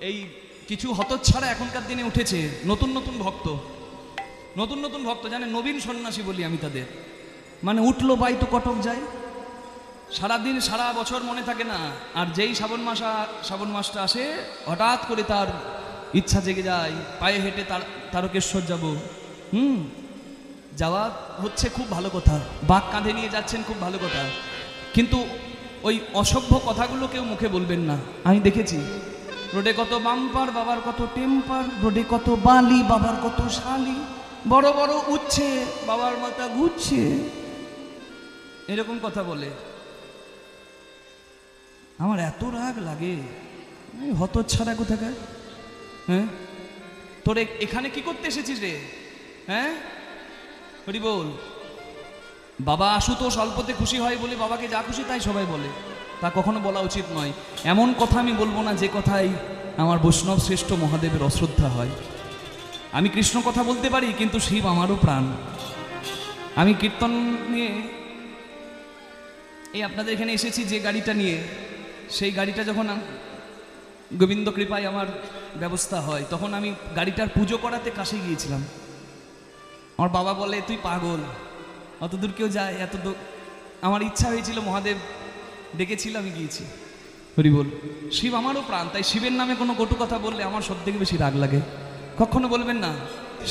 এই কিছু হতচ্ছাড়া এখনকার দিনে উঠেছে, নতুন নতুন ভক্ত জানেন, নবীন সন্ন্যাসী বলি আমি তাদের। মানে উঠলো বাই তো কটক যায়, সারাদিন সারা বছর মনে থাকে না, আর যেই শ্রাবণ মাসটা আসে হঠাৎ করে তার ইচ্ছা জেগে যায় পায়ে হেঁটে তারকেশ্বর যাব। যাওয়া হচ্ছে খুব ভালো কথা, বাঘ কাঁধে নিয়ে যাচ্ছেন খুব ভালো কথা, কিন্তু ওই অসভ্য কথাগুলো কেউ মুখে বলবেন না। আমি দেখেছি রোডে কত বাম্পার, বাবার কত টেম্পার, রোডে কত বালি, বাবার কত শালি, বড় বড় উঠছে, বাবার মাথা ঘুরছে, এরকম কথা বলে। আমার এত রাগ লাগে, হতচ্ছাড়া কোথাকার। হ্যাঁ, তোরে এখানে কি করতে এসেছিস রে? হ্যাঁ, হরি বল। বাবা আশুতোষ অল্পতে খুশি হয় বলে বাবাকে যা খুশি তাই সবাই বলে, তা কখনো বলা উচিত নয়। এমন কথা আমি বলবো না যে কথাই আমার বৈষ্ণব শ্রেষ্ঠ মহাদেবের অশ্রদ্ধা হয়। আমি কৃষ্ণ কথা বলতে পারি, কিন্তু শিব আমারও প্রাণ। আমি কীর্তন নিয়ে এই আপনাদের এখানে এসেছি যে গাড়িটা নিয়ে, সেই গাড়িটা যখন গোবিন্দ কৃপায় আমার ব্যবস্থা হয়, তখন আমি গাড়িটার পুজো করাতে কাশি গিয়েছিলাম। আমার বাবা বলে তুই পাগল, অত দূর কেউ যায়? এত দূর আমার ইচ্ছা হয়েছিল, মহাদেব ডেকেছিল, আমি গিয়েছি। হরি বল। শিব আমারও প্রাণ, তাই শিবের নামে কোনো কটু কথা বললে আমার সব থেকে বেশি রাগ লাগে। কখনো বলবেন না।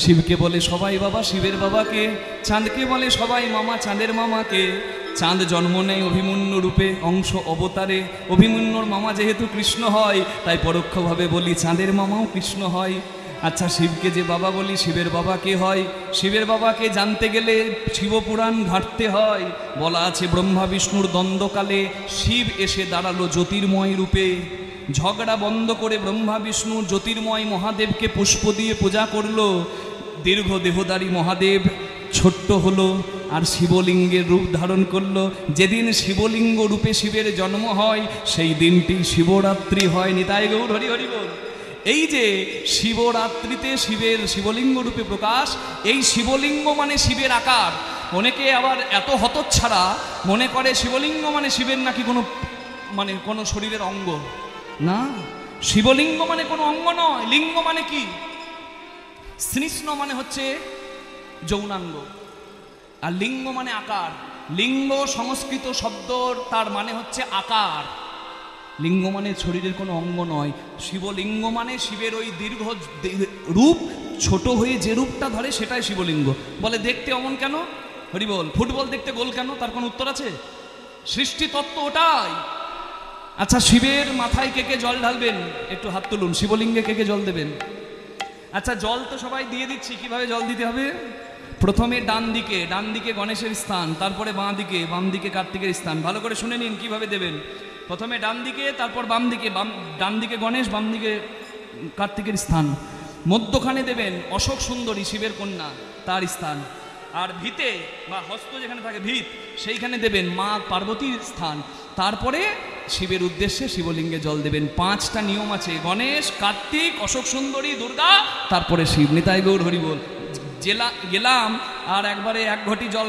শিবকে বলে সবাই বাবা, শিবের বাবাকে। চাঁদকে বলে সবাই মামা, চাঁদের মামাকে। চাঁদ জন্ম নেয় অভিমন্যু রূপে, অংশ অবতারে। অভিমন্যুর মামা যেহেতু কৃষ্ণ হয়, তাই পরোক্ষভাবে বলি চাঁদের মামাও কৃষ্ণ হয়। আচ্ছা, শিবকে যে বাবা বলি, শিবের বাবা কে হয়? শিবের বাবাকে জানতে গেলে শিবপুরাণ ঘাঁটতে হয়। বলা আছে ব্রহ্মা বিষ্ণুর দ্বন্দ্বকালে শিব এসে দাঁড়ালো জ্যোতির্ময় রূপে। ঝগড়া বন্ধ করে ব্রহ্মা বিষ্ণু জ্যোতির্ময় মহাদেবকে পুষ্প দিয়ে পূজা করলো। দীর্ঘ দেহধারী মহাদেব ছোট্ট হলো আর শিবলিঙ্গের রূপ ধারণ করলো। যেদিন শিবলিঙ্গ রূপে শিবের জন্ম হয়, সেই দিনটি শিবরাত্রি হয়। নিতাই গৌর হরি হরি বল। এই যে শিবরাত্রিতে শিবের শিবলিঙ্গ রূপে প্রকাশ, এই শিবলিঙ্গ মানে শিবের আকার। অনেকে আবার এত হতচ্ছাড়া মনে করে শিবলিঙ্গ মানে শিবের নাকি কোনো শরীরের অঙ্গ। না, শিবলিঙ্গ মানে কোনো অঙ্গ নয়। লিঙ্গ মানে কি? শ্রীষ্ণ মানে হচ্ছে যৌনাঙ্গ, আর লিঙ্গ মানে আকার। লিঙ্গ সংস্কৃত শব্দ, তার মানে হচ্ছে আকার। লিঙ্গ মানে শরীরের কোনো অঙ্গ নয়। শিবলিঙ্গ মানে শিবের ওই দীর্ঘ রূপ, ছোট হয়ে যে রূপটা ধরে সেটাই শিবলিঙ্গ। বলে দেখতে অমন কেন? হরি বল। ফুটবল দেখতে গোল কেন? তার কোনো উত্তর আছে? সৃষ্টি তত্ত্ব ওটাই। আচ্ছা, শিবের মাথায় কে কে জল ঢালবেন? একটু হাত তুলুন। শিবলিঙ্গে কে কে জল দেবেন? আচ্ছা, জল তো সবাই দিয়ে দিচ্ছি। কিভাবে জল দিতে হবে? প্রথমে ডান দিকে গণেশের স্থান, তারপরে বাম দিকে কার্তিকের স্থান। ভালো করে শুনে নিন কিভাবে দেবেন। প্রথমে ডান দিকে, তারপর বাম দিকে। ডান দিকে গণেশ, বাম দিকে কার্তিকের স্থান। মধ্যখানে দেবেন অশোক সুন্দরী শিবের কন্যা, তার স্থান। আর ভিতে বা হস্ত যেখানে থাকে ভিত, সেইখানে দেবেন মা পার্বতীর স্থান। তারপরে শিবের উদ্দেশ্যে শিবলিঙ্গে জল দেবেন। 5টা নিয়ম আছে: গণেশ, কার্তিক, অশোক সুন্দরী, দুর্গা, তারপরে শিব। নিতাই গৌর হরি বল। গেলাম আর একবারে 1 ঘটি জল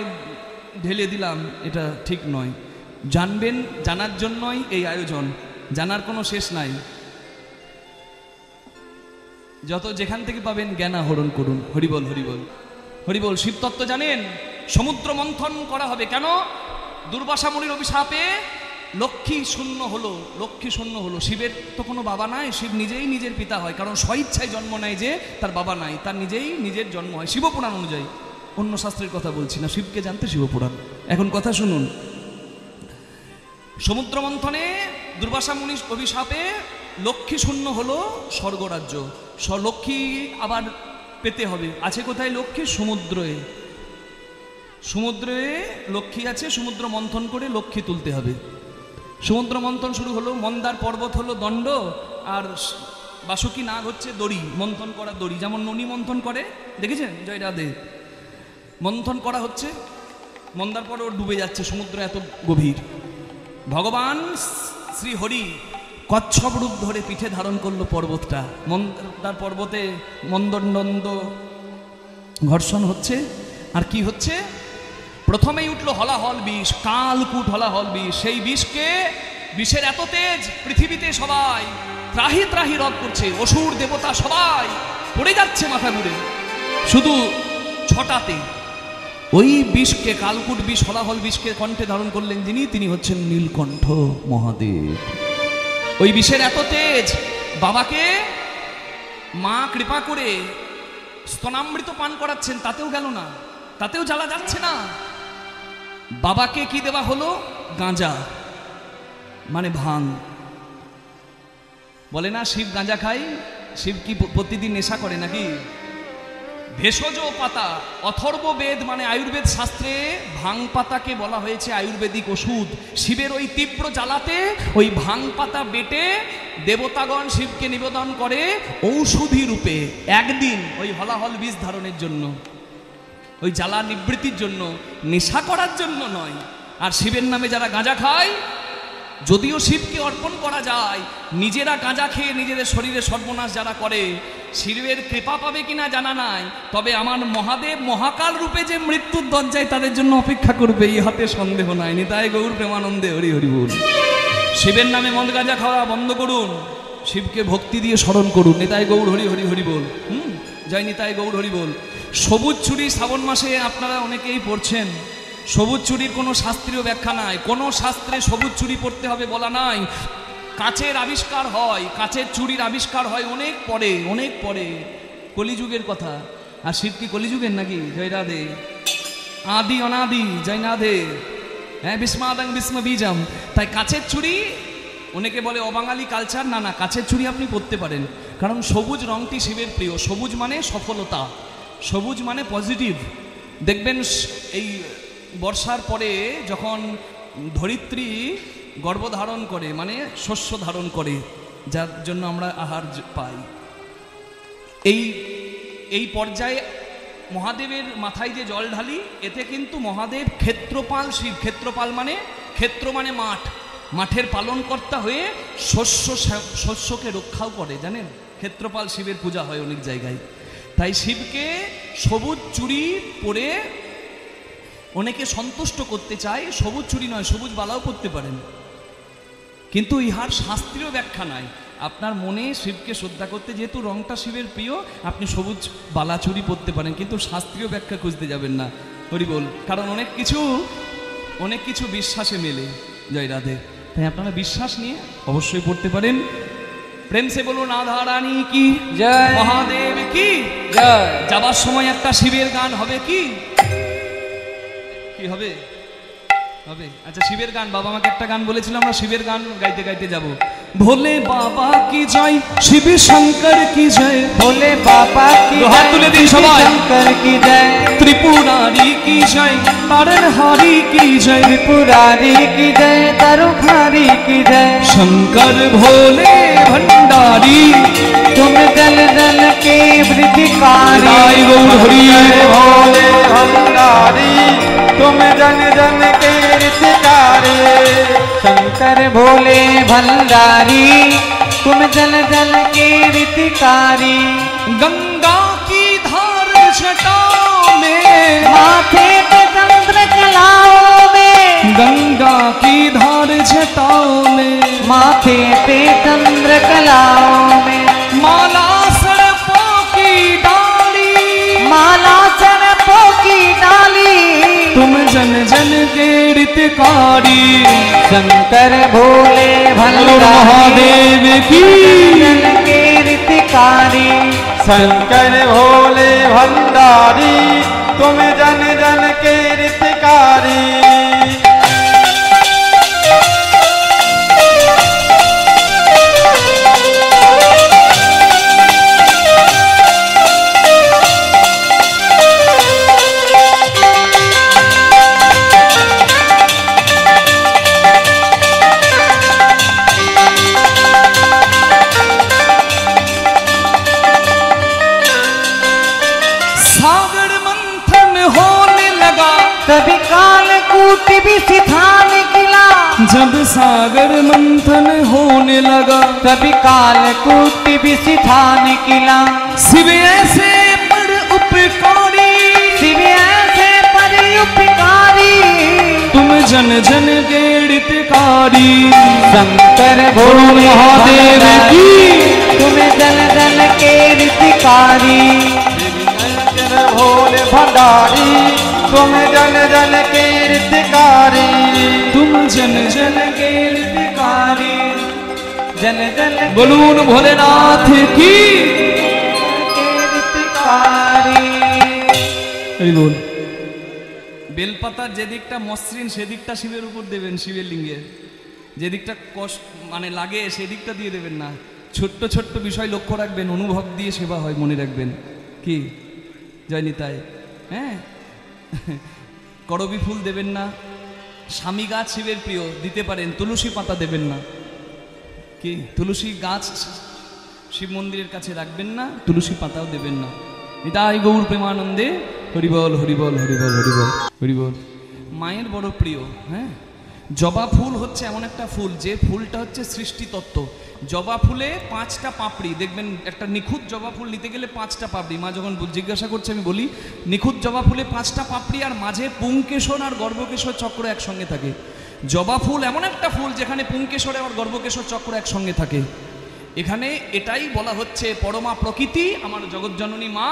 ঢেলে দিলাম, এটা ঠিক নয়। জানবেন, জানার জন্যই এই আয়োজন, জানার কোনো শেষ নাই। যত যেখান থেকে পাবেন জ্ঞান আহরণ করুন। হরিবল হরিবল হরিবল। শিবতত্ত্ব জানেন? সমুদ্র মন্থন করা হবে কেন? দুর্বাসা মুনির অভিশাপে লক্ষ্মী শূন্য হলো। শিবের তো কোনো বাবা নাই, শিব নিজেই নিজের পিতা হয়, কারণ স্বইচ্ছায় জন্ম নেয় যে তার বাবা নাই, তার নিজেই নিজের জন্ম হয় শিবপুরাণ অনুযায়ী। অন্য শাস্ত্রের কথা বলছি না, শিবকে জানতে শিবপুরাণ। এখন কথা শুনুন। সমুদ্র মন্থনে দুর্বাসা মুনির অভিশাপে লক্ষ্মী শূন্য হলো স্বর্গরাজ্য। লক্ষ্মী আবার পেতে হবে। আছে কোথায় লক্ষ্মী? সমুদ্রে লক্ষ্মী আছে। সমুদ্র মন্থন করে লক্ষ্মী তুলতে হবে। সমুদ্র মন্থন শুরু হলো। মন্দার পর্বত হলো দণ্ড, আর বাসুকী নাগ হচ্ছে দড়ি, মন্থন করা দড়ি। যেমন ননি মন্থন করে, দেখেছেন? জয় রাধে। মন্থন করা হচ্ছে, মন্দার পর্বত ডুবে যাচ্ছে, সমুদ্র এত গভীর। ভগবান শ্রী হরি কচ্ছপ রূপ ধরে পিঠে ধারণ করলো পর্বতটা। মন্দার পর্বতে মন্দনন্দ ঘর্ষণ হচ্ছে। আর কি হচ্ছে? প্রথমেই উঠলো হলাহল বিষ, কালকূট হলাহল বিষ। সেই বিষের এত তেজ, পৃথিবীতে সবাই ত্রাহি ত্রাহি রব করছে, অসুর দেবতা সবাই পড়ে যাচ্ছে মাথা ঘুরে। শুধু ছটাতে ওই বিষকে, কালকুট বিষ, হলাহল বিষকে কণ্ঠে ধারণ করলেন যিনি, তিনি হচ্ছেন নীলকণ্ঠ মহাদেব। ওই বিষের এত তেজ, বাবাকে মা কৃপা করে স্তনামৃত পান করাচ্ছেন, তাতেও গেল না, তাতেও জ্বালা যাচ্ছে না। বাবাকে কি দেওয়া হলো? গাঁজা, মানে ভাঙ। বলে না শিব গাঁজা খায়, শিব কি প্রতিদিন নেশা করে নাকি? ভেষজ পাতা, অথর্ব বেদ মানে আয়ুর্বেদ শাস্ত্রে ভাং পাতাকে বলা হয়েছে আয়ুর্বেদিক ওষুধ। শিবের ওই তীব্র জ্বালাতে ওই ভাং পাতা বেটে দেবতাগণ শিবকে নিবেদন করে ঔষধি রূপে, একদিন ওই হলাহল বীজ ধারণের জন্য, ওই জ্বালা নিবৃত্তির জন্য, নেশা করার জন্য নয়। আর শিবের নামে যারা গাঁজা খায়, যদিও শিবকে অর্পণ করা যায়, নিজেরা গাঁজা খেয়ে নিজেদের শরীরে সর্বনাশ যারা করে, শিবের কৃপা পাবে কিনা জানা নাই, তবে আমার মহাদেব মহাকাল রূপে যে মৃত্যুর দরজায় তাদের জন্য অপেক্ষা করবে, ইহাতে সন্দেহ নাই। নিতাই গৌর প্রেমানন্দে হরি হরি বল। শিবের নামে মদ গাঁজা খাওয়া বন্ধ করুন, শিবকে ভক্তি দিয়ে স্মরণ করুন। নিতাই গৌর হরি হরি হরি বল। জয় নিতাই গৌর হরি বল। সবুজ চুড়ি শ্রাবণ মাসে আপনারা অনেকেই পড়ছেন। সবুজ চুড়ির কোনো শাস্ত্রীয় ব্যাখ্যা নাই, কোনো শাস্ত্রে সবুজ চুড়ি পড়তে হবে বলা নাই। কাচের আবিষ্কার হয়, কাচের চুড়ির আবিষ্কার হয় অনেক পরে, অনেক পরে, কলিযুগের কথা। আর শিব কি কলিযুগের নাকি? জয় রাধে। আদি অনাদি, জয় রাধে। হ্যাঁ, বিস্মাদং বিস্ম বীজম। তাই কাচের চুড়ি, অনেকে বলে অবাঙালি কালচার, না না, কাচের চুড়ি আপনি পরতে পারেন, কারণ সবুজ রংটি শিবের প্রিয়। সবুজ মানে সফলতা, সবুজ মানে পজিটিভ। দেখবেন এই বর্ষার পরে যখন ধরিত্রী গর্ভধারণ করে, মানে শস্য ধারণ করে, যার জন্য আমরা আহার পাই, এই পর্যায়ে মহাদেবের মাথায় যে জল ঢালি, এতে কিন্তু মহাদেব ক্ষেত্রপাল শিব। ক্ষেত্রপাল মানে, ক্ষেত্র মানে মাঠ, মাঠের পালনকর্তা হয়ে শস্যকে রক্ষাও করে, জানেন? ক্ষেত্রপাল শিবের পূজা হয় অনেক জায়গায়। তাই শিবকে সবুজ চুড়ি পরে অনেকে সন্তুষ্ট করতে চায়। সবুজ চুড়ি নয়, সবুজ বালাও পরতে পারেন, কিন্তু ইহার শাস্ত্রীয় ব্যাখ্যা নাই। আপনার মনে শিবকে শ্রদ্ধা করতে, যেহেতু রংটা শিবের প্রিয়, আপনি সবুজ বালা চুড়ি পরতে পারেন, কিন্তু শাস্ত্রীয় ব্যাখ্যা খুঁজতে যাবেন না। হরি বল। কারণ অনেক কিছু বিশ্বাসে মেলে। জয় রাধে। তাই আপনারা বিশ্বাস নিয়ে অবশ্যই পড়তে পারেন। প্রেম সে বলুন রাধা রানী কি জয়, মহাদেব কি জয়। যাবার সময় একটা শিবের গান হবে, কি হবে? হবে। আচ্ছা, শিবের গান, বাবা আমাকে একটা গান বলেছিল, আমরা শিবের গান গাইতে গাইতে যাব। ভোলে বাবা কি জয়, শিব শঙ্কর কি জয়, ভোলে বাবা কি জয়, হাত তুলে দিন সবাই, শঙ্কর কি জয়, ত্রিপুরারি কি জয়, তারণহারি কি জয়, ত্রিপুরারি কি জয়, তারণহারি কি জয়। শঙ্কর ভোলে भंडारी तुम दल दल के वृद्धिकारी, भोले भंडारी तुम जन जन के वृद्धिकारी। शंकर भोले भंडारी तुम जल जल के वृद्धिकारी। गंगा की धार जटाओं में, माथे पे चंद्र कलाओं में, गंगा की धार जटाओं में, माथे पे चंद्र कलाओं में। माला सरपों की डाली, माला सरपों की डाली तुम जन जन के हितकारी। शंकर भोले महादेव की जन के हितकारी। शंकर भोले भंडारी तुम जन जन के हितकारी। तभी कालकूट विषि था निकला, जब सागर मंथन होने लगा, तभी कालकूट विषि था निकला। शिव ऐसे पर उपकारी, शिव ऐसे पर उपकारी तुम जन जन के हितकारी शंकर गुरु महादेव की तुम जन जन के हितकारी भोले भंडारी तुम जन जन के हितकारी तुम जन जन के हितकारी जन जन बोलून भोलेनाथ की बोल। বেলপাতার যে দিকটা মসৃণ সেদিকটা শিবের উপর দেবেন, শিবের লিঙ্গের যে দিকটা কষ্ট মানে লাগে সেদিকটা দিয়ে দেবেন না। ছোট্ট ছোট্ট বিষয় লক্ষ্য রাখবেন, অনুভব দিয়ে সেবা হয়, মনে রাখবেন। কি জয় নিতাই। হ্যাঁ, করবি ফুল দেবেন না। স্বামী গাছ শিবের প্রিয়, দিতে পারেন। তুলসী পাতা দেবেন না। কি তুলসী গাছ শিব মন্দিরের কাছে রাখবেন না, তুলসী পাতাও দেবেন না। নিতাই গৌর প্রেমানন্দে হরিবল হরিবল হরিবল হরিবল হরিবল। মায়ের বড় প্রিয়। হ্যাঁ, জবা ফুল হচ্ছে এমন একটা ফুল যে ফুলটা হচ্ছে সৃষ্টি তত্ত্ব। জবা ফুলে 5টা পাপড়ি দেখবেন। একটা নিখুঁত জবা ফুল নিতে গেলে 5টা পাপড়ি। মা যখন জিজ্ঞাসা করছে আমি বলি নিখুঁত জবা ফুলে 5টা পাপড়ি আর মাঝে পুংকেশর আর গর্ভকেশর চক্র একসঙ্গে থাকে। জবা ফুল এমন একটা ফুল যেখানে পুংকেশর আর গর্ভকেশর চক্র একসঙ্গে থাকে। এখানে এটাই বলা হচ্ছে পরমা প্রকৃতি আমার জগৎজননী মা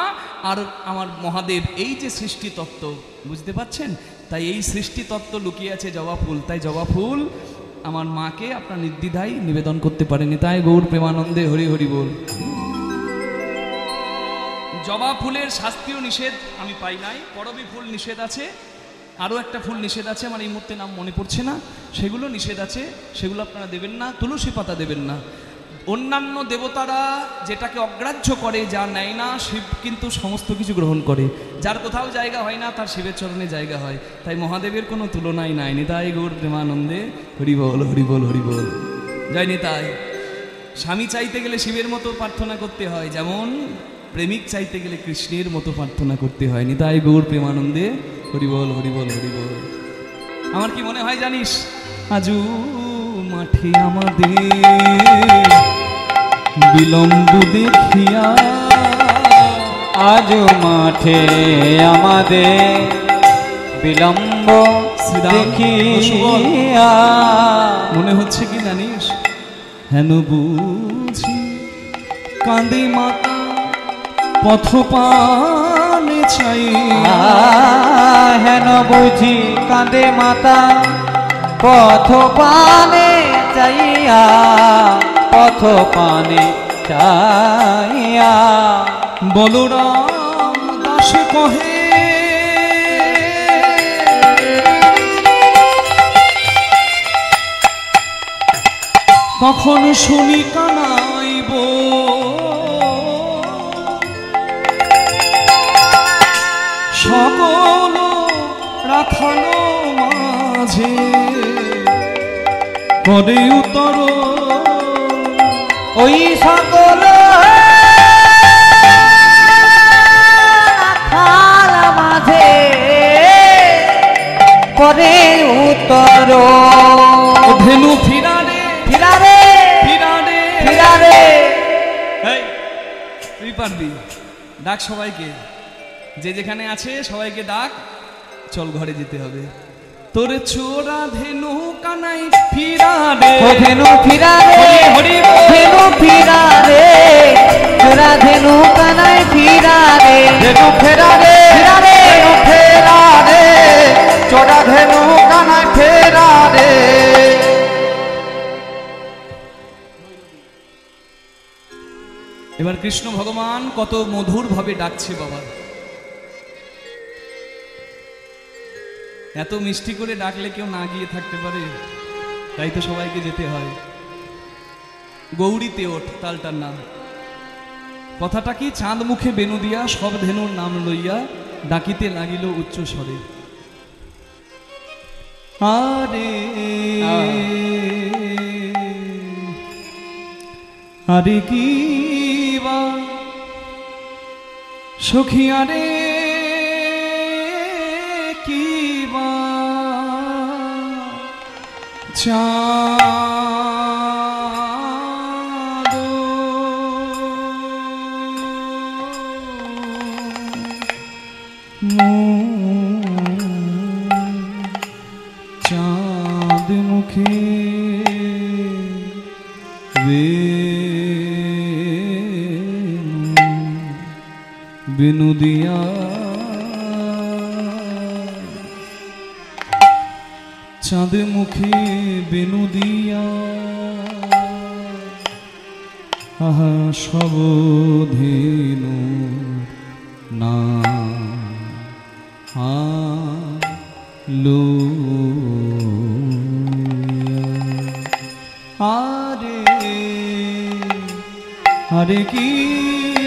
আর আমার মহাদেব, এই যে সৃষ্টি তত্ত্ব, বুঝতে পারছেন? তাই এই সৃষ্টি তত্ত্ব লুকিয়ে আছে জবা ফুল। তাই জবা ফুল আমার মাকে আপনার নির্দ্বিধায় নিবেদন করতে পারেনি। তাই গৌর প্রেমানন্দে হরি হরি বল। জবা ফুলের শাস্ত্রীয় নিষেধ আমি পাই নাই। করবী ফুল নিষেধ আছে, আরও একটা ফুল নিষেধ আছে, আমার এই মুহূর্তে নাম মনে পড়ছে না। সেগুলো নিষেধ আছে, সেগুলো আপনারা দেবেন না। তুলসী পাতা দেবেন না। অন্যান্য দেবতারা যেটাকে অগ্রাহ্য করে, যা নেয় না, শিব কিন্তু সমস্ত কিছু গ্রহণ করে। যার কোথাও জায়গা হয় না তার শিবের চরণে জায়গা হয়। তাই মহাদেবের কোনো তুলনাই নাই। নিতাই গৌর প্রেমানন্দে হরিবল হরিবল হরিবল। জয় নিতাই। স্বামী চাইতে গেলে শিবের মতো প্রার্থনা করতে হয়, যেমন প্রেমিক চাইতে গেলে কৃষ্ণের মতো প্রার্থনা করতে হয়। নিতাই গৌর প্রেমানন্দে হরিবল হরিবল হরিবল। আমার কি মনে হয় জানিস, আজু মাঠে আমাদের বিলম্ব দেখিয়া, আজ মাঠে আমাদের বিলম্ব দেখিয়া, মনে হচ্ছে কি জানিস, হেন বুঝি কাঁদে মাতা পথ পানে চাই, হেন বুঝি কাঁদে মাতা পথ পানে চাইয়া, পথ পানে চাইয়া। বলরাম দাস কহে কখন শুনি কানাইব, সকল রাখালো মাঝে পরে উত্তর, ওই সকল রাখাল মাঝে পরে উত্তর, ধেনু ফিরারে ফিরারে ফিরারে ফিরারে। এই তুই পারবি, ডাক সবাইকে, যে যেখানে আছে সবাইকে ডাক, চল ঘরে যেতে হবে। তোর চোরা ধেনু কানাই ফিরারে, ও ধেনু ফিরারে, হরি ধেনু ফিরারে, চোরা ধেনু কানাই ফিরারে, ধেনু ফেরারে ফিরারে ধেনু ফেরারে, চোরা ধেনু কানায় ফেরারে। এবার কৃষ্ণ ভগবান কত মধুর ভাবে ডাকছে বাবা। এত মিষ্টি করে ডাকলে কেউ না গিয়ে থাকতে পারে? তাই তো সবাইকে যেতে হয়। গৌরীতে ওঠ তালটার নাম। কথাটা কি, চাঁদ মুখে বেনু দিয়া সব ধেনুর নাম লইয়া ডাকিতে লাগিল উচ্চ স্বরে। আরে আরে কি বা সখিয়া রে, কি বা চাঁদ চাঁদ বিনুদিয়া চাঁদ মুখে বিনুদিয়া আহা সবধেনু না আলো আরে আরে কি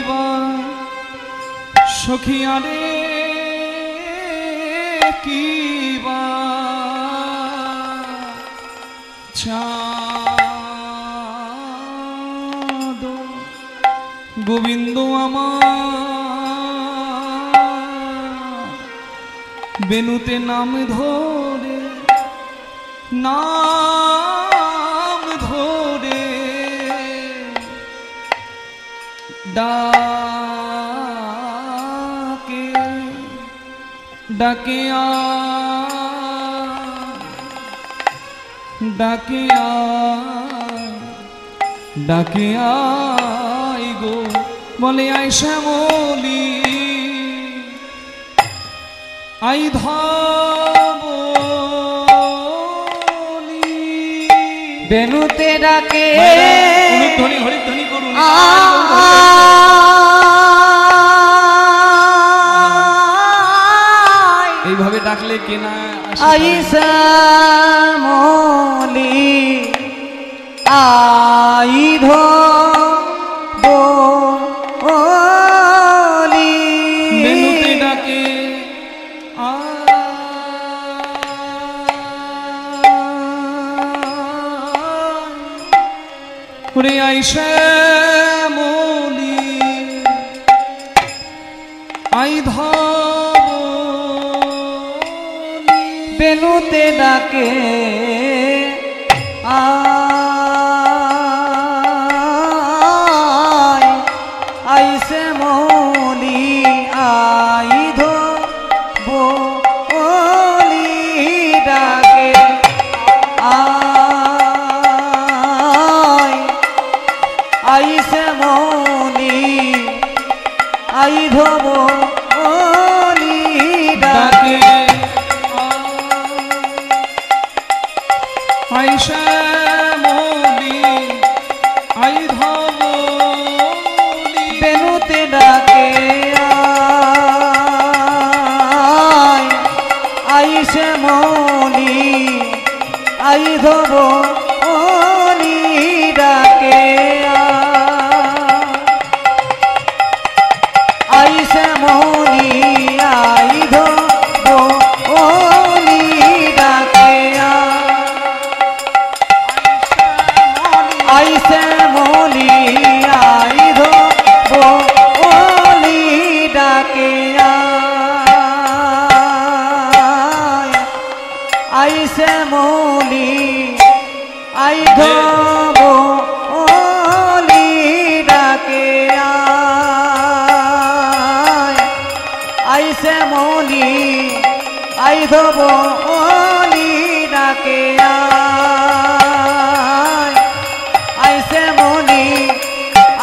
বা সখী আরে কি বা চাঁদ গোবিন্দ আমার বেনুতে নাম ধরে নাম ধরে ডাকে ডাকে ডাকে ডাকে আই গো বলে আই শ্যামলি আই ধবলি বেনুতে ডাকে ধ্বনি হরিধ্বনি করুন এইভাবে ডাকলে কেনা আইসা মলি আইধ বলি বেনুতে ডাকে ওরে আইসা মলি আই ধবলি বেনুতে ডাকে আইসে মলি আইধ বলি ডাকে আইসে মলি আইধ বলি ডাকে আইসা মলি আই ধবলি বেনুতে ডাকে আইসে মলি আইধ বলি ডাকে আইসে মলি আইধ বলি ডাকে আইসে মলি আইধ বলি ডাকে আইসে মলি আইধ বলি ডাকে আইসে মলি আইধ বলি ডাকে আইসে মলি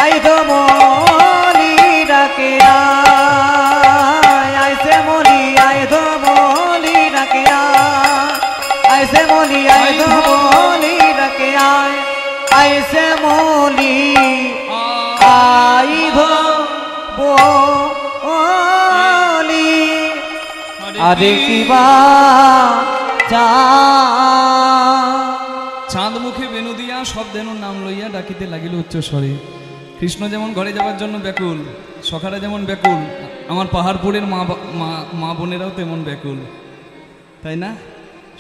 আইধ বলি ডাকে আইসে মলি আইধ বলি ডাকে আইসে মলি আইধ বলি ডাকে আইসে মলি আইধ বলি আরে কিবা চাঁদ মুখে বেনু দিয়া সব ধেনুর নাম লইয়া ডাকিতে লাগিল উচ্চ স্বরে। কৃষ্ণ যেমন ঘরে যাওয়ার জন্য ব্যাকুল, সখারা যেমন ব্যাকুল, আমার পাহাড়পুরের মা বোনেরাও তেমন ব্যাকুল, তাই না?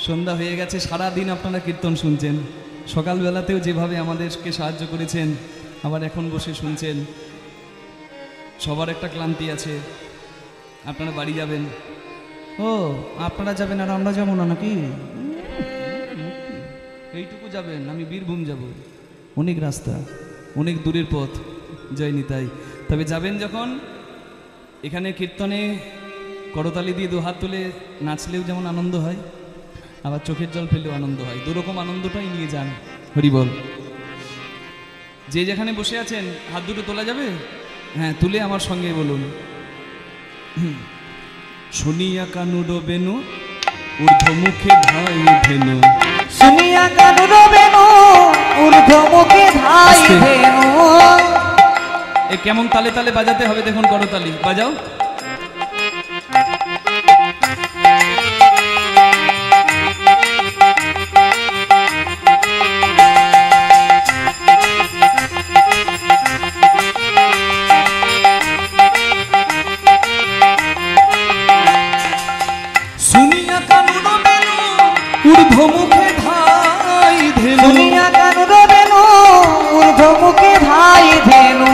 সন্ধ্যা হয়ে গেছে, সারা দিন আপনারা কীর্তন শুনছেন, সকালবেলাতেও যেভাবে আমাদেরকে সাহায্য করেছেন, আবার এখন বসে শুনছেন। সবার একটা ক্লান্তি আছে, আপনারা বাড়ি যাবেন। ও আপনারা যাবেন আর আমরা যাবো না নাকি? এইটুকু যাবেন, আমি বীরভূম যাব, অনেক রাস্তা, অনেক দূরের পথ, জয় নিতাই। তবে যাবেন যখন, এখানে কীর্তনে করতালি দিয়ে দুহাত তুলে নাচলেও যেমন আনন্দ হয়, আবার চোখের জল ফেললেও আনন্দ হয়, দুরকম আনন্দটাই নিয়ে যান। হরি বল। যে যেখানে বসে আছেন হাত দুটো তোলা যাবে? হ্যাঁ, তুলে আমার সঙ্গে বলুন, শুনিয়া কানুর বেনু ঊর্ধ্বমুখে ধাই ধেনু। শুনিয়া কানুর বেনু ঊর্ধ্বমুখে ধাই আস্তে। ধেনু। এ কেমন তালে তালে বাজাতে হবে দেখুন, করতালি বাজাও। শুনিয়া কানুর বেনু ঊর্ধ্বমুখে ধাই ধেনু। শুনিয়া কানুর বেনু ঊর্ধ্বমুখে ধাই ধেনু।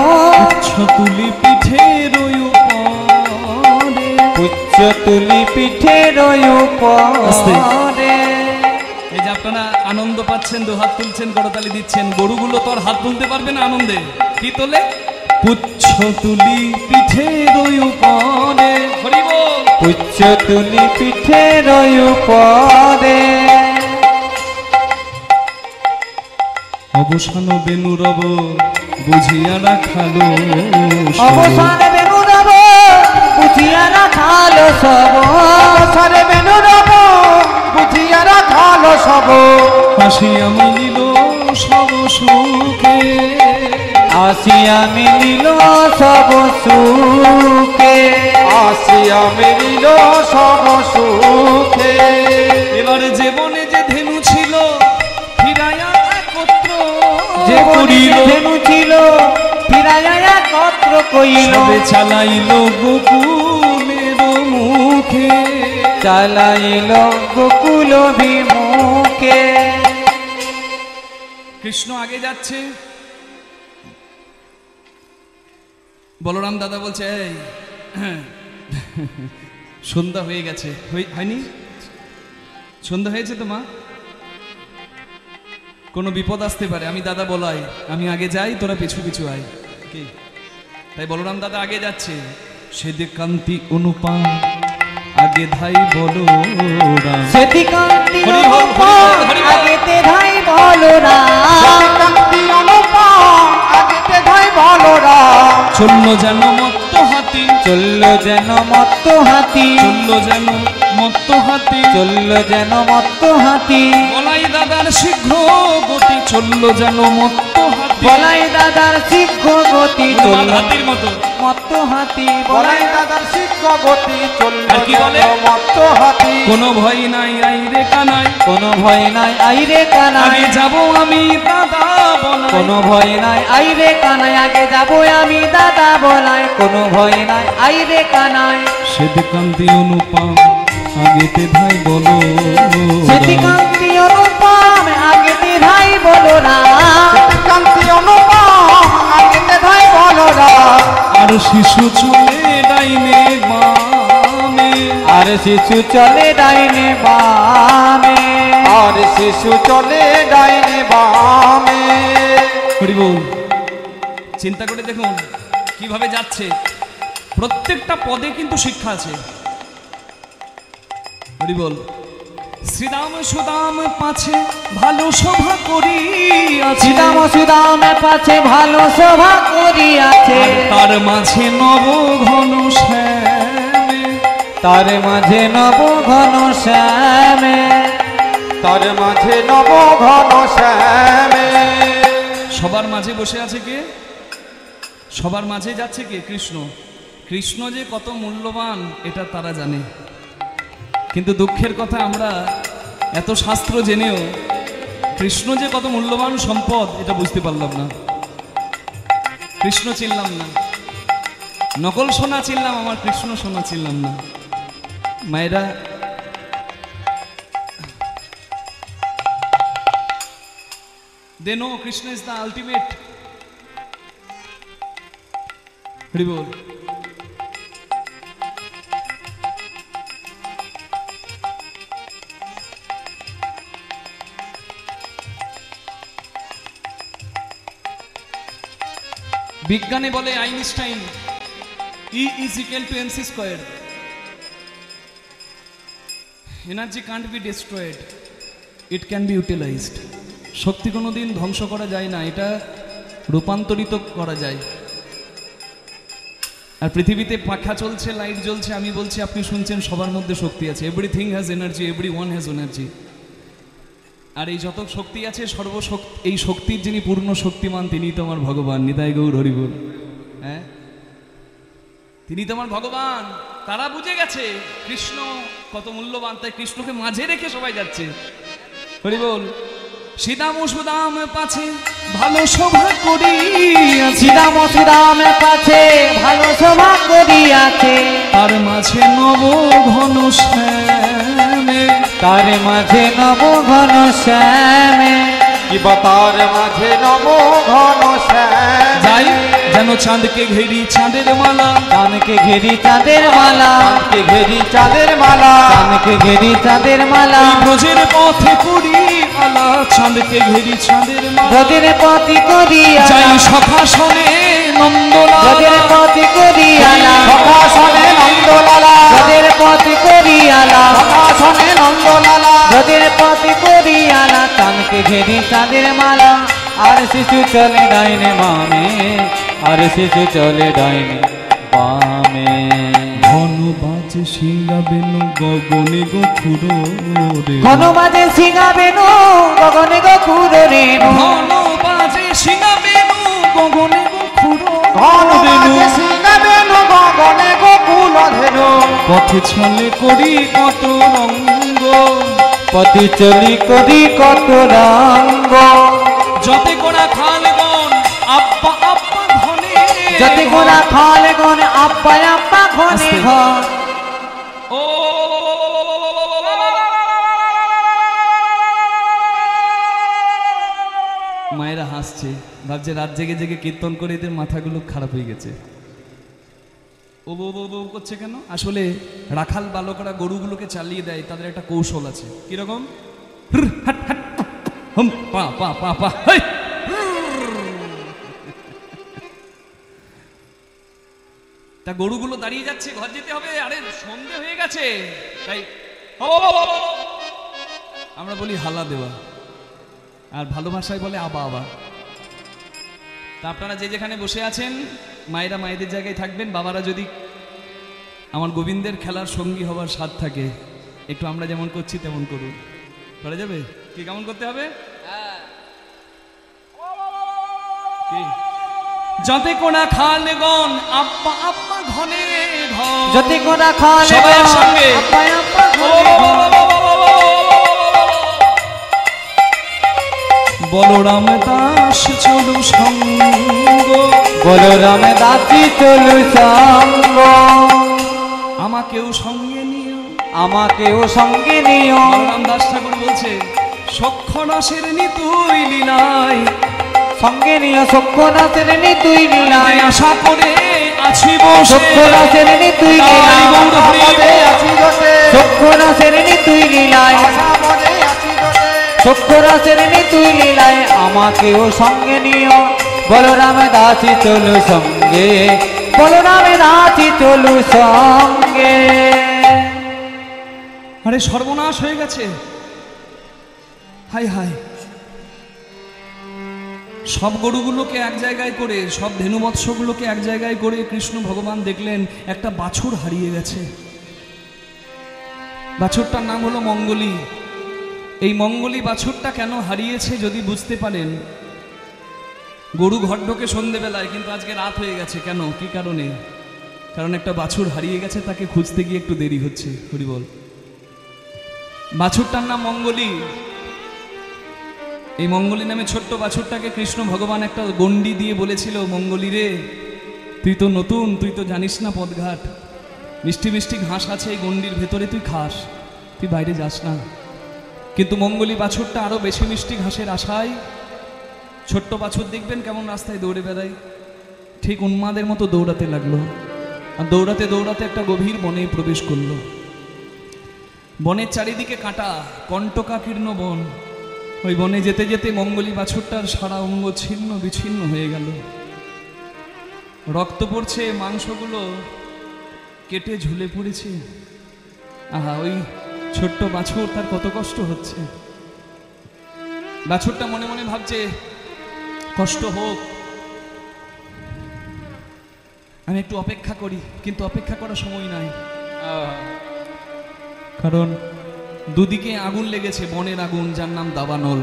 ছতুলি পিঠের উপরে। উচ্চ তুলি পিঠের আস্তে। উপরে। এই যে আপনারা আনন্দ পাচ্ছেন, দু হাত তুলছেন, করতালি দিচ্ছেন। গরুগুলো তো আর হাত তুলতে পারবে না আনন্দে, কি তোলে? পুচ্ছ তুলি পিঠের উপরে। হরি বল। উচ্চ তুলি পিঠের উপরে। অবসান বেনু রব বুঝিয়া রাখালো সব। অবসান বেনু রব বুঝিয়া রাখালো সব। অবসরে বেনু রব বুঝিয়া রাখালো সব। হাসিয়া মিলিল সব সুখে। আসিয়া মিলিল সব সুখে। আসিয়া মিলিল সব সুখে। এবার জীবনে যে ধেনু ছিল ফিরাইয়া একত্র জীবনে করিল। ধেনু ছিল ফিরাইয়া একত্র কইল। সবে চালাইল গোকুলের মুখে। চালাইল গোকুল বিমুখে। কৃষ্ণ আগে যাচ্ছে, বলরাম দাদা বলছে এই সন্ধ্যা হয়ে গেছে। হয়নি? সন্ধ্যা হয়েছে তো মা, কোনো বিপদ আসতে পারে, আমি দাদা বলাই আমি আগে যাই, তোরা পিছু পিছু আয়। কি তাই বলরাম দাদা আগে যাচ্ছে। সেদে কান্তি অনুপম আগে ধাই বলরাম। সেতি কান্তি হরি বল, হরি বল, হরি বল। আগেতে ধাই বলরাম। কান্তি অনুপম আগেতে ধাই বলরাম। চলল যেন মত্ত হাতি। চলল যেন মত্ত হাতি। চলল যেন মত্ত হাতি। চলল যেন মত্ত হাতি। বলাই দাদার শীঘ্র গতি। চলল যেন মত্ত হাতি। বলাই দাদার শীঘ্র গতি। হনুমান চলল হাতির মতো। মত্ত হাতি। বলাই দাদার শিখ গতি চলল আর কি বলে? যেন মত্ত হাতি। কোনো ভয় নাই আইরে কানাই। কোনো ভয় নাই আইরে কানাই। আগে যাব আমি দাদা বলাই। কোনো ভয় নাই আইরে কানাই। আগে যাব আমি দাদা বলাই। কোনো ভয় নাই আইরে কানাই। সেদ কান্তি অনুপম আগেতে ধাই বলো। সেতি কান্তি অনুপম আগেতে ধাই বলরাম। কান্তি অনুপম আগেতে ধাই বলরাম। আর শিশু চলে ডাইনে বামে। আর শিশু চলে ডাইনে বামে। আর শিশু চলে ডাইনে বামে। হরি বল। চিন্তা করে দেখুন কিভাবে যাচ্ছে, প্রত্যেকটা পদে কিন্তু শিক্ষা আছে। হরি বল। শ্রীরাম সুদাম পাছে ভালো সভা করি আছে। শ্রীরাম সুদামে পাছে ভালো সভা করিয়াছে। তার মাঝে নব ঘন শ্যামে। তার মাঝে নব ঘন শ্যামে। তার মাঝে নব ঘন শ্যামে। সবার মাঝে বসে আছে কে? সবার মাঝে যাচ্ছে কে? কৃষ্ণ। কৃষ্ণ যে কত মূল্যবান এটা তারা জানে, কিন্তু দুঃখের কথা আমরা এত শাস্ত্র জেনেও কৃষ্ণ যে কত মূল্যবান সম্পদ এটা বুঝতে পারলাম না। কৃষ্ণ চিনলাম না, নকল সোনা চিনলাম, আমার কৃষ্ণ সোনা চিনলাম না। মায়েরা they know Krishna is the ultimate. Hari বল। বিজ্ঞানে বলে Einstein E is equal to mc squared. Energy can't be destroyed, it can be utilized. শক্তি কোনোদিন ধ্বংস করা যায় না, এটা রূপান্তরিত করা যায়। আর পৃথিবীতে পাখা চলছে, লাইট জ্বলছে, আমি বলছি, আপনি শুনছেন, সবার মধ্যে শক্তি আছে। Everything has energy, every one has energy. আর এই যত শক্তি আছে, এই শক্তির যিনি পূর্ণ শক্তিমান, তিনি তো আমার ভগবান। নিতাই গৌর হরিবল। হ্যাঁ, তিনি তো আমার ভগবান। তারা বুঝে গেছে কৃষ্ণ কত মূল্যবান, তাই কৃষ্ণকে মাঝে রেখে সবাই যাচ্ছে। হরিবল। সীতাম সুদাম পাছে ভালো সভা করিয়াছে, শ্রীরাম সুদাম কাছে ভালো সভা করিয়াছে, তার মাঝে নব ঘন শ্যামে, তার মাঝে নব ঘন শ্যামে, কি তার মাঝে নব ঘন শ্যাম। যাই যেন চাঁদকে ঘেরি চাঁদের মালা, চাঁদকে ঘেরি চাঁদের মালা, চাঁদকে ঘেরি চাঁদের মালা, চাঁদকে ঘেরি চাঁদের মালা, এই ব্রজের পথে করি আলা, চাঁদকে ঘেরি চাঁদের মালা, ব্রজের পথি করিয়া, যাই সখাসনে নন্দলালা, ব্রজের পথি করিয়ালা, সখাসনে নন্দলালা, ব্রজের পথি করিয়ালা, সখাসনে নন্দলালা, ব্রজের পথি করিয়ালা, চাঁদকে ঘেরি চাঁদের মালা। আর শিশু চলে ডাইনে বামে, আর শিশু চলে ডাইনে বামে, ঘন বাজে সিঙ্গা বেনু গগনে গো খুড়ো রে, ঘন বাজে সিঙা বেনু গগনে গো খুড়ো রেণু, ঘন বাজে সিঙ্গা বেনু গগনে গো খুড়ো ঘন বাজে রেণু, সিংহাবেনু গগনে গোকুল ধেনু, পথে ছলে করি কত রঙ্গ, পথি চলি করি কত রঙ্গ, যতে কোনা খালগন আব্বা আব্বা ঘনে, যদি গোনা খালে গনে আব্বা আব্বা ঘনে আস্তে। ঘন, ও মায়েরা হাসছে, ভাবছে রাত জেগে জেগে কীর্তন করে এদের মাথাগুলো খারাপ হয়ে গেছে। ও বউ বউ বউ করছে কেন? আসলে রাখাল বালকরা গরুগুলোকে চালিয়ে দেয়, তাদের একটা কৌশল আছে। কিরকম? হুর, হাট, হাট, হুম, পা পা পা পা, হেই, তা গরুগুলো দাঁড়িয়ে যাচ্ছে, ঘর যেতে হবে, আরে সন্ধে হয়ে গেছে, তাই আমরা বলি হালা দেওয়া, আর ভালোবাসায় বলে আবা আবা। তা আপনারা যে যেখানে বসে আছেন, মায়েরা মায়েদের জায়গায় থাকবেন, বাবারা যদি আমার গোবিন্দের খেলার সঙ্গী হবার স্বাদ থাকে, একটু আমরা যেমন করছি তেমন করুন। করা যাবে কি? কেমন করতে হবে? কি? যাতে কোনা খালগন আব্বা আব্বা ঘনে ঘন, যদি গোনা খালে সবাই গন একসঙ্গে। আব্বা আব্বা ও ঘনে ঘন, বলরাম দাস চলু সঙ্গ, বলরাম দাসী চলু সঙ্গ, আমাকেও সঙ্গে নিও। আমাকেও সঙ্গে নিও, বলরাম দাস ঠাকুর বলছে, সখ্য রসের নিতুই লীলায়, সঙ্গে নিও সখ্য নাচের নিতুই লীলায়, আশা করে আছি বসে, সখ্য নাচের নিতুই তাই লীলায়, গৌর হরি পদে আছি জোটে, সখ্য নাচের নিতুই লীলায়, আশা পদে আছি জোটে, সখ্য নাচের নিতুই লীলায়, আমাকেও সঙ্গে নিও। বলরাম দাসী চলু সঙ্গে, বলরাম দাসী চলু সঙ্গে। আরে সর্বনাশ হয়ে গেছে, হাই হাই। সব গরুগুলোকে এক জায়গায় করে, সব ধেনু মৎস্যগুলোকে এক জায়গায় করে কৃষ্ণ ভগবান দেখলেন একটা বাছুর হারিয়ে গেছে। বাছুরটার নাম হলো মঙ্গলী। এই মঙ্গলী বাছুরটা কেন হারিয়েছে যদি বুঝতে পারেন, গরু ঘর ঢোকে সন্ধেবেলায়, কিন্তু আজকে রাত হয়ে গেছে। কেন? কি কারণে? কারণ একটা বাছুর হারিয়ে গেছে, তাকে খুঁজতে গিয়ে একটু দেরি হচ্ছে। হরিবল। বাছুরটার নাম মঙ্গলী। এই মঙ্গলী নামে ছোট্ট বাছুরটাকে কৃষ্ণ ভগবান একটা গণ্ডি দিয়ে বলেছিল, মঙ্গলী রে, তুই তো নতুন, তুই তো জানিস না পথঘাট, মিষ্টি মিষ্টি ঘাস আছে এই গণ্ডির ভেতরে, তুই খাস, তুই বাইরে যাস না। কিন্তু মঙ্গলী বাছুরটা আরো বেশি মিষ্টি ঘাসের আশায়, ছোট্ট বাছুর দেখবেন কেমন রাস্তায় দৌড়ে বেড়ায়, ঠিক উন্মাদের মতো দৌড়াতে লাগলো। আর দৌড়াতে দৌড়াতে একটা গভীর বনে প্রবেশ করলো। বনের চারিদিকে কাঁটা, কণ্টকাকীর্ণ বন। ওই বনে যেতে যেতে মঙ্গলী বাছুরটার সারা অঙ্গ ছিন্ন বিচ্ছিন্ন হয়ে গেল, রক্ত পড়ছে, মাংসগুলো কেটে ঝুলে পড়েছে। আহা, ওই ছোট্ট বাছুর, তার কত কষ্ট হচ্ছে। বাছুরটা মনে মনে ভাবছে, কষ্ট হোক, আমি একটু অপেক্ষা করি, কিন্তু অপেক্ষা করার সময় নাই, কারণ দুদিকে আগুন লেগেছে, বনের আগুন, যার নাম দাবানল।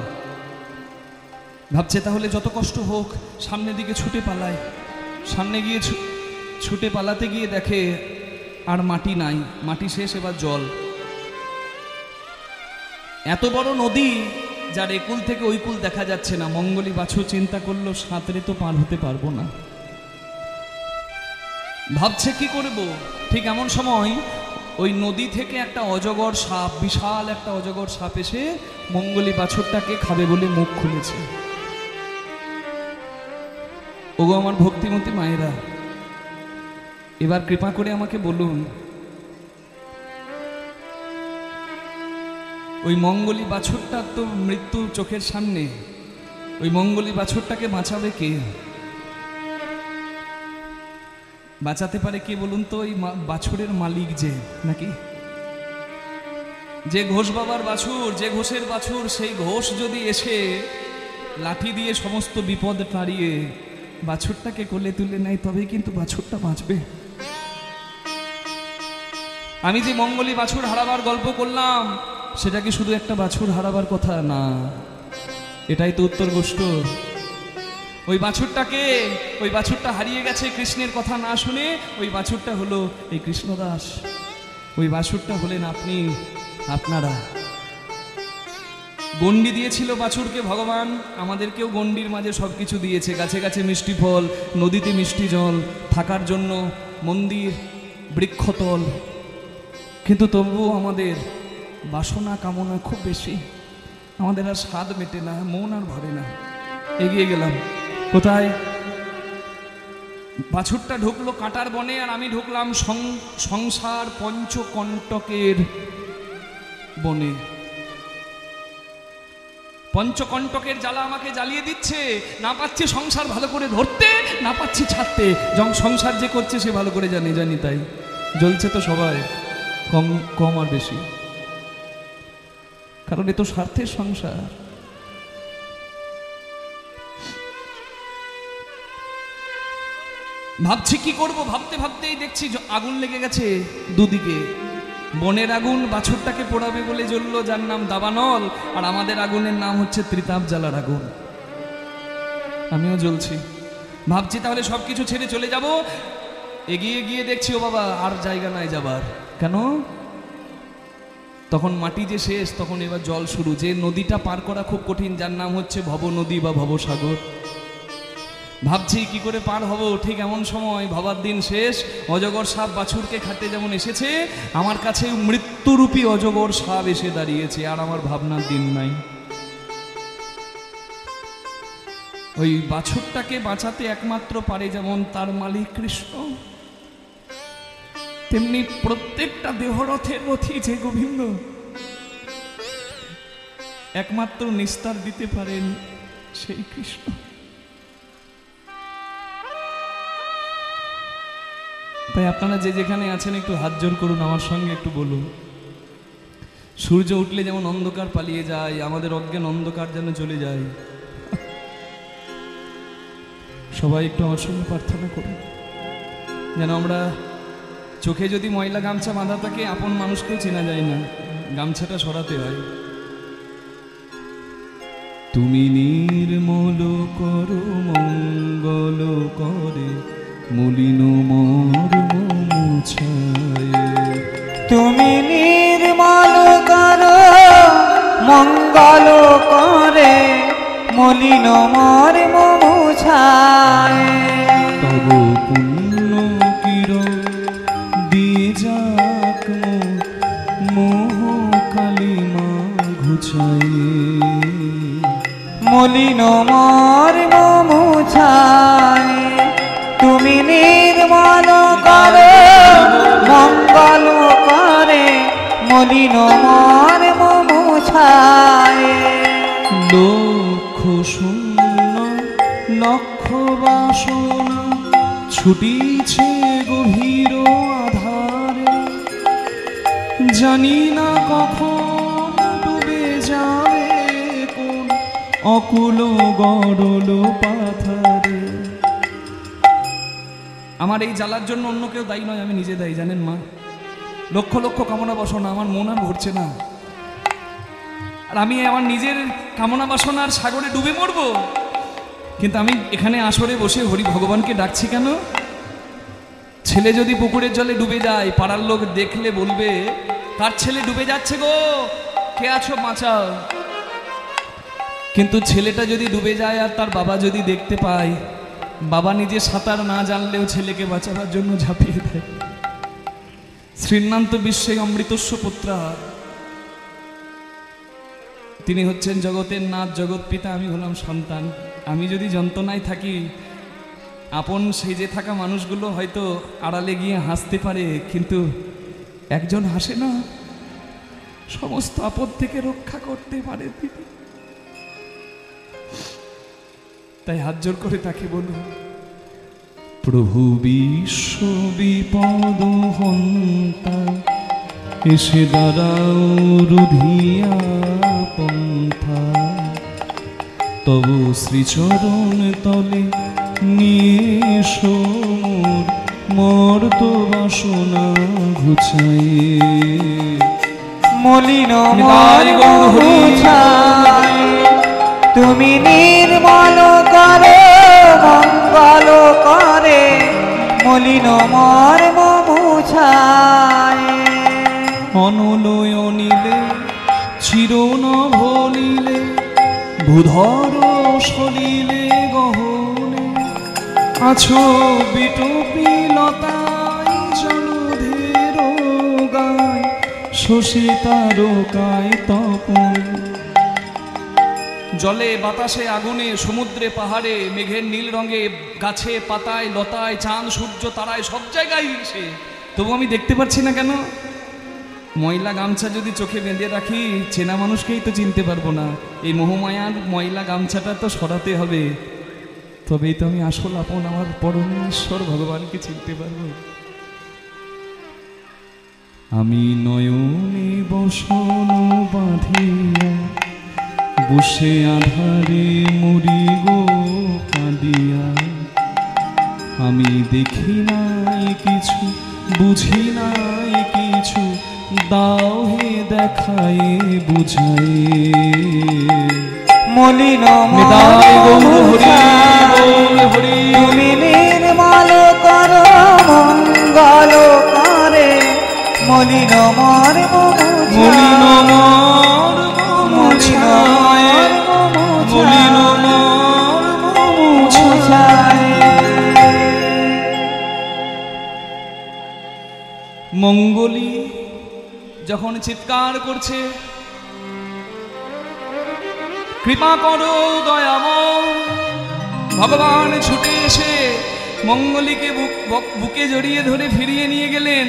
ভাবছে তাহলে যত কষ্ট হোক সামনের দিকে ছুটে পালায়। সামনে গিয়ে ছুটে পালাতে গিয়ে দেখে আর মাটি নাই, মাটি শেষ, এবার জল। এত বড় নদী যার একুল থেকে ওই কুল দেখা যাচ্ছে না। মঙ্গলী বাছুর চিন্তা করলো সাঁতরে তো পার হতে পারবো না, ভাবছে কি করব। ঠিক এমন সময় ওই নদী থেকে একটা অজগর সাপ, বিশাল একটা অজগর সাপ এসে মঙ্গলী বাছুরটাকে খাবে বলে মুখ খুলেছে। ওগো আমার ভক্তিমতী মায়েরা, এবার কৃপা করে আমাকে বলুন, ওই মঙ্গলী বাছুরটার তো মৃত্যু চোখের সামনে, ওই মঙ্গলী বাছুরটাকে বাঁচাবে কে? বাঁচাতে পারে কে বলুন তো? ওই বাছুরের মালিক যে, নাকি যে ঘোষ বাবার বাছুর, যে ঘোষের বাছুর, সেই ঘোষ যদি এসে লাঠি দিয়ে সমস্ত বিপদ তাড়িয়ে বাছুরটাকে কোলে তুলে নেয়, তবেই কিন্তু বাছুরটা বাঁচবে। আমি যে মঙ্গলী বাছুর হারাবার গল্প করলাম, সেটা কি শুধু একটা বাছুর হারাবার কথা না? এটাই তো উত্তর গোষ্ঠ। ওই বাছুরটাকে, ওই বাছুরটা হারিয়ে গেছে কৃষ্ণের কথা না শুনে। ওই বাছুরটা হলো এই কৃষ্ণদাস, ওই বাছুরটা হলেন আপনি, আপনারা। গণ্ডি দিয়েছিল বাছুরকে ভগবান, আমাদেরকেও গণ্ডির মাঝে সবকিছু দিয়েছে। গাছে গাছে মিষ্টি ফল, নদীতে মিষ্টি জল, থাকার জন্য মন্দির, বৃক্ষতল, কিন্তু তবুও আমাদের বাসনা কামনা খুব বেশি। আমাদের আর স্বাদ মেটে না, মন আর ভরে না। এগিয়ে গেলাম কোথায়? বাছুরটা ঢুকলো কাঁটার বনে, আর আমি ঢুকলাম সংসার পঞ্চকণ্টকের বনে। পঞ্চকণ্টকের জ্বালা আমাকে জ্বালিয়ে দিচ্ছে। না পাচ্ছি সংসার ভালো করে ধরতে, না পাচ্ছি ছাড়তে। যখন সংসার যে করছে সে ভালো করে জানি তাই জ্বলছে তো সবাই, কম আর বেশি, কারণ এ তো স্বার্থের সংসার। ভাবছি কি করব, ভাবতে ভাবতেই দেখছি আগুন লেগে গেছে দুদিকে। বনের আগুন বাছুরটাকে পোড়াবে বলে জ্বললো, যার নাম দাবানল, আর আমাদের আগুনের নাম হচ্ছে ত্রিতাপ জ্বালার আগুন। আমিও জ্বলছি। ভাবছি তাহলে সবকিছু ছেড়ে চলে যাব। এগিয়ে গিয়ে দেখছি ও বাবা, আর জায়গা নাই যাবার। কেন? তখন মাটি যে শেষ, তখন এবার জল শুরু। যে নদীটা পার করা খুব কঠিন, যার নাম হচ্ছে ভব নদী বা ভবসাগর। ভাবছি কি করে পার হব। ঠিক এমন সময় ভাবার দিন শেষ। অজগর সাপ বাছুরকে খাটতে যেমন এসেছে, আমার কাছে মৃত্যুরূপী অজগর সাপ এসে দাঁড়িয়েছে, আর আমার ভাবনার দিন নাই। ওই বাছুরটাকে বাঁচাতে একমাত্র পারে যেমন তার মালিক কৃষ্ণ, তেমনি প্রত্যেকটা দেহরথের রথী যে গোবিন্দ, একমাত্র নিস্তার দিতে পারেন সেই কৃষ্ণ। তাই আপনারা যে যেখানে আছেন একটু হাত জোর করুন, আমার সঙ্গে একটু বলুন। সূর্য উঠলে যেমন অন্ধকার পালিয়ে যায়, আমাদের অজ্ঞান অন্ধকার যেন চলে যায়। সবাই একটু আমার সঙ্গে প্রার্থনা করুন, যেন আমরা, চোখে যদি ময়লা গামছা বাঁধা থাকে, আপন মানুষকেও চেনা যায় না, গামছাটা সরাতে হয়। তুমি নির্মল করো মঙ্গল করে, মলিন মর্ম মুছায়। তুমি নির্মল করো মঙ্গল করে, মলিন মর্ম মুছায়। তব পুণ্য কিরণ দিয়ে যাক মোহ কালিমা ঘুচায়। মলিন মর্ম মুছায়। তুমি নির্মল করে মঙ্গল করে, মলিন মর্ম মুছায়। লক্ষ শূন্য লক্ষ বাসনা ছুটিছে গভীর আধারে, জানি না কখন ডুবে যাবে কোন অকুল গড়ল পাথারে। আমার এই জ্বালার জন্য অন্য কেউ দায়ী নয়, আমি নিজে দায়ী, জানেন মা। লক্ষ লক্ষ কামনা বাসনা, আমার মন আর ভরছে না। আর আমি আমার নিজের কামনা বাসনার সাগরে ডুবে মরবো। কিন্তু আমি এখানে আসরে বসে হরি ভগবানকে ডাকছি কেন? ছেলে যদি পুকুরের জলে ডুবে যায়, পাড়ার লোক দেখলে বলবে কার ছেলে ডুবে যাচ্ছে গো, কে আছো বাঁচাও। কিন্তু ছেলেটা যদি ডুবে যায় আর তার বাবা যদি দেখতে পায়, বাবা নিজে সাঁতার না জানলেও ছেলেকে বাঁচাবার জন্য ঝাঁপিয়ে দেয়। শ্রীনান্ত বিশ্বে অমৃতস্য পুত্রা, তিনি হচ্ছেন জগতের নাথ, জগৎ পিতা, আমি হলাম সন্তান। আমি যদি যন্ত্রণায় থাকি, আপন সেজে থাকা মানুষগুলো হয়তো আড়ালে গিয়ে হাসতে পারে, কিন্তু একজন হাসে না, সমস্ত আপদ থেকে রক্ষা করতে পারে তিনি। তাই হাত জোর করে তাকে বলুন, প্রভু বিশ্ব বিপদ হন্তা, এসে দাঁড়াও রুধিয়া পন্থা, তব শ্রীচরণ তলে নিয়ে মোর মর্ত বাসনা ঘুচাই। মলিন ঘুচাই তুমি নির্মল করে মঙ্গল করে, মলিন মর্ম মুছায়। অনলয় নীলে চিরন ভলিলে, ভূধর সলিলে গহনে, আছো বিটপি লতায় জলধের গায়, শশী তারকায় তপন। জলে বাতাসে আগুনে সমুদ্রে পাহাড়ে মেঘের নীল রঙে গাছে পাতায় লতায় চাঁদ সূর্য তারায় সব জায়গায় সে, তবু আমি দেখতে পাচ্ছি না কেন? ময়লা গামছা যদি চোখে বেঁধে রাখি, চেনা মানুষকেই তো চিনতে পারবো না। এই মোহমায়ার ময়লা গামছাটা তো সরাতে হবে, তবেই তো আমি আসল আপন আমার পরমেশ্বর ভগবানকে চিনতে পারবো। আমি নয়নে বসন বাঁধিয়া বসে আধারে মরি গো কাঁদিয়া, আমি দেখি নাই কিছু বুঝি নাই কিছু, দাও হে দেখায় বুঝাই। মলিন তুমি নির্মল করো মঙ্গল করে, মলিন মর্ম মলিন মঙ্গলী যখন চিৎকার করছে, কৃপা করো দয়াময়, ভগবান ছুটে এসে মঙ্গলীকে বুকে জড়িয়ে ধরে ফিরিয়ে নিয়ে গেলেন।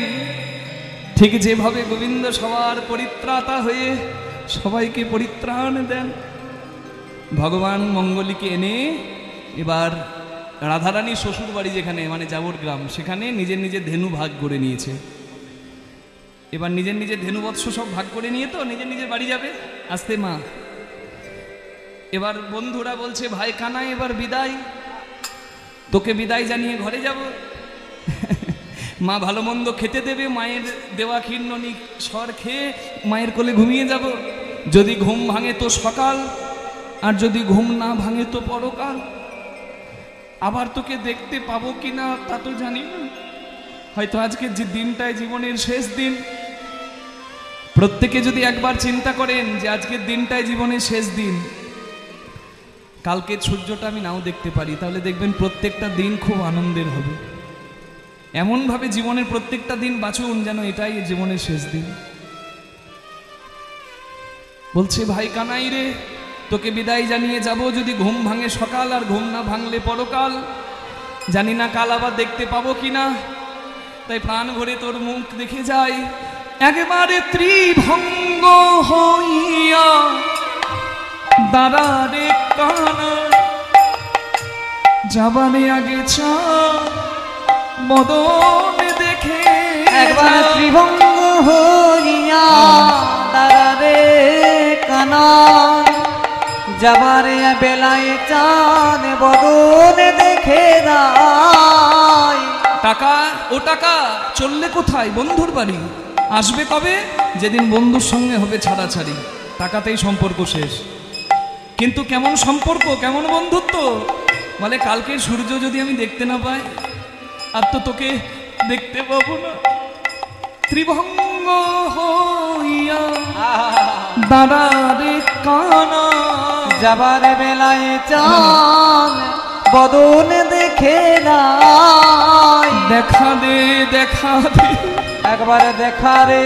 ঠিক যেভাবে গোবিন্দ সবার পরিত্রাতা হয়ে সবাইকে পরিত্রাণ দেন, ভগবান মঙ্গলীকে এনে এবার রাধারানী শ্বশুর বাড়ি যেখানে মানে যাবর গ্রাম, সেখানে নিজের নিজের ধেনু ভাগ করে নিয়েছে। এবার নিজের নিজের ধেনু বৎস সব ভাগ করে নিয়ে তো নিজের নিজের বাড়ি যাবে। আসতে মা, এবার বন্ধুরা বলছে ভাই কানাই এবার বিদায়, তোকে বিদায় জানিয়ে ঘরে যাব। মা ভালো মন্দ খেতে দেবে, মায়ের দেওয়া ক্ষীর্ণনি সর খেয়ে মায়ের কোলে ঘুমিয়ে যাব। যদি ঘুম ভাঙে তো সকাল, আর যদি ঘুম না ভাঙে তো পরকাল। আবার তোকে দেখতে পাবো কিনা তা তো জানি না, হয়তো আজকের যে দিনটাই জীবনের শেষ দিন। প্রত্যেকে যদি একবার চিন্তা করেন যে আজকের দিনটাই জীবনের শেষ দিন, কালকের সূর্যটা আমি নাও দেখতে পারি, তাহলে দেখবেন প্রত্যেকটা দিন খুব আনন্দের হবে। এমনভাবে জীবনের প্রত্যেকটা দিন বাঁচুন যেন এটাই জীবনের শেষ দিন। বলছে ভাই কানাই রে, তোকে বিদায় জানিয়ে যাব, যদি ঘুম ভাঙে সকাল আর ঘুম না ভাঙলে পরকাল। জানি না কাল আবার দেখতে পাবো কিনা, তাই প্রাণ ভরে তোর মুখ দেখে যাই। একেবারে ত্রিভঙ্গ হইয়া দাঁড়ারে কানা, যাবারে আগে চা মদন দেখে। একবার ত্রিভঙ্গ হইয়া দাঁড়ারে কানা, যাবারে বেলায় চাঁদ বদন দেখে দাই। টাকা ও টাকা চললে কোথায়? বন্ধুর বাড়ি। আসবে কবে? যেদিন বন্ধুর সঙ্গে হবে ছাড়াছাড়ি, টাকাতেই সম্পর্ক শেষ। কিন্তু কেমন সম্পর্ক, কেমন বন্ধুত্ব? বলে কালকের সূর্য যদি আমি দেখতে না পাই, আর তো তোকে দেখতে পাবো না। ত্রিভঙ্গ হইয়া দাঁড়ারে কানা, যাবার বেলায় চাঁদ বদন দেখে নাই। দেখা দে দেখা দে, একবার দেখা রে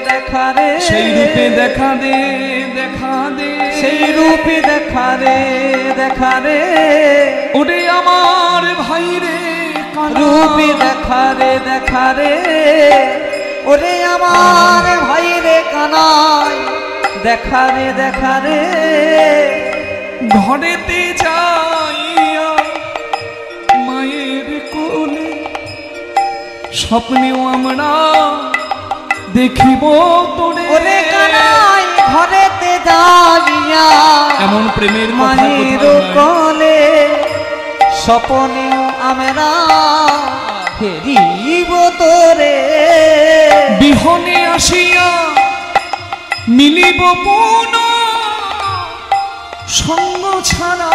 দেখা রে, সেই রূপে দেখা দে দেখা দে, সেই রূপে দেখা রে দেখা রে, ওরে আমার ভাই রে কানা। রূপে দেখা রে দেখা রে, ওরে আমার ভাই রে কানাই, দেখা রে দেখা রে। ঘরেতে যাইয়া মায়ের কোলে স্বপ্নেও আমরা দেখিব তোরে। ওরে কানাই ঘরেতে যাইয়া এমন প্রেমের কথা মায়ের কোথাও নাই। কোলে স্বপ্নেও আমরা ফেরিব তোরে। বিহনে আসিয়া মিলিব পুন, সঙ্গ ছাড়া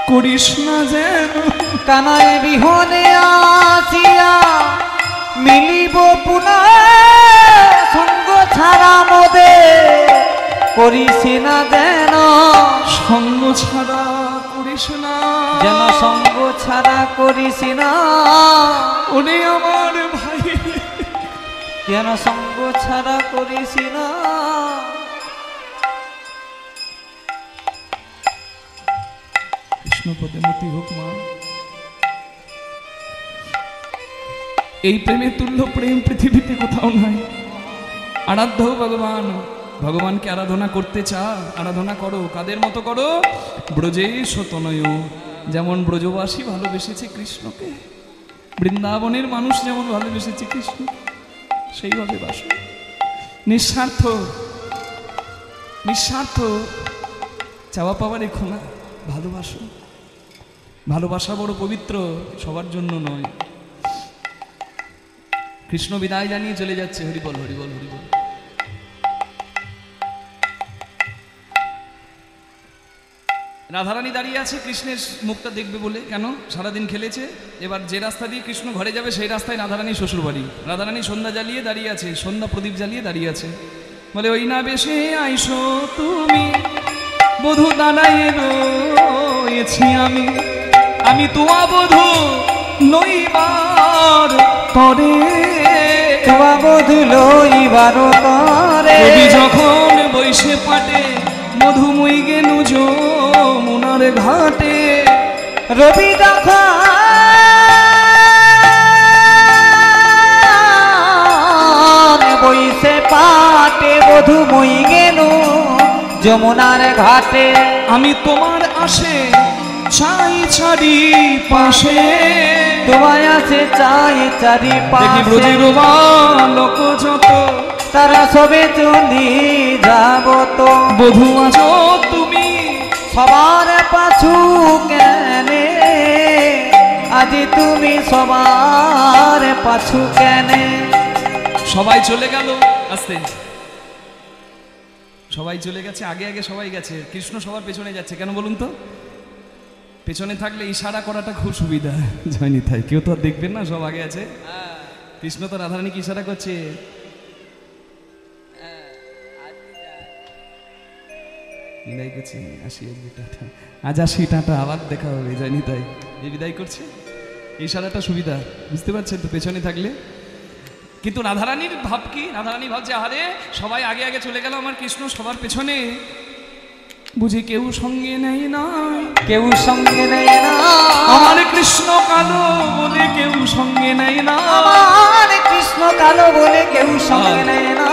করিস না যেন। কানাই বিহনে আসিয়া মিলিব পুনা, সঙ্গ ছাড়া মোদে করিস না যেন। সঙ্গ ছাড়া করিস না যেন সঙ্গ ছাড়া করিস না। ওরে আমার ভাই, যেন সঙ্গ ছাড়া করিস না। কৃষ্ণ পদে মতি হোক মা। এই প্রেমে তুল্য প্রেম পৃথিবীতে কোথাও নাই। আরাধ্য ভগবান, ভগবানকে আরাধনা করতে চাও, আরাধনা করো। কাদের মতো করো? ব্রজেশ তনয়, যেমন ব্রজবাসী ভালোবেসেছে কৃষ্ণকে, বৃন্দাবনের মানুষ যেমন ভালোবেসেছে কৃষ্ণ, সেইভাবে বাসো। নিঃস্বার্থ, নিঃস্বার্থ চাওয়া পাওয়া রেখো না, ভালোবাসো। ভালোবাসা বড় পবিত্র, সবার জন্য নয়। কৃষ্ণ বিদায় জানিয়ে চলে যাচ্ছে। হরিবল হরিবল হরিবল। রাধারানী দাঁড়িয়ে আছে কৃষ্ণের মুখটা দেখবে বলে। কেন? সারাদিন খেলেছে, এবার যে রাস্তা দিয়ে কৃষ্ণ ঘরে যাবে সেই রাস্তায় রাধারানী শ্বশুর বাড়ি। রাধারানী সন্ধ্যা জ্বালিয়ে দাঁড়িয়ে আছে, সন্ধ্যা প্রদীপ জ্বালিয়ে দাঁড়িয়ে আছে। বলে ওই না বেশে আইসো তুমি, বধূ দাঁড়াইয়ে রয়েছি আমি, আমি তোমা বধূ নইবার তরে। তোমা বধূ লইবার তরে। কবি যখন বৈশে পাটে মধুময়ী গেনু যমুনার ঘাটে। রবি যখন বইসে পাটে বধূময়ী গেনু যমুনার ঘাটে। আমি তোমার আসে চাই চারি পাশে, তোমায় আছে চাই চারি দেখি পাশে। ব্রজের লোক যত, তারা সবে চলি যাব তো। বধূ আছো তুমি সবার পাছু কেনে, আজি তুমি সবার পাছু কেনে। সবাই চলে গেল আস্তে, সবাই চলে গেছে, আগে আগে সবাই গেছে, কৃষ্ণ সবার পেছনে যাচ্ছে। কেন বলুন তো? পেছনে থাকলে ইশারা করাটা খুব সুবিধা। জয়নি তাই কেউ তো আর দেখবেন না, সব আগে আছে। কৃষ্ণ তো রাধারানীকে ইশারা করছে। বিদায় করছি, আসি আজকে, টাটা। আজ আসি, টাটা, আবার দেখা হবে। জয়নি তাই এই বিদায় করছে, ইশারাটা সুবিধা, বুঝতে পারছেন তো পেছনে থাকলে। কিন্তু রাধারানীর ভাব কি? রাধারানী ভাবছে আরে সবাই আগে আগে চলে গেল, আমার কৃষ্ণ সবার পেছনে, বুঝি কেউ সঙ্গে নেই না, কেউ সঙ্গে নেই না। আমার কৃষ্ণ কালো বলে কেউ সঙ্গে নেই না, আমার কৃষ্ণ কালো বলে কেউ সঙ্গে নেই না।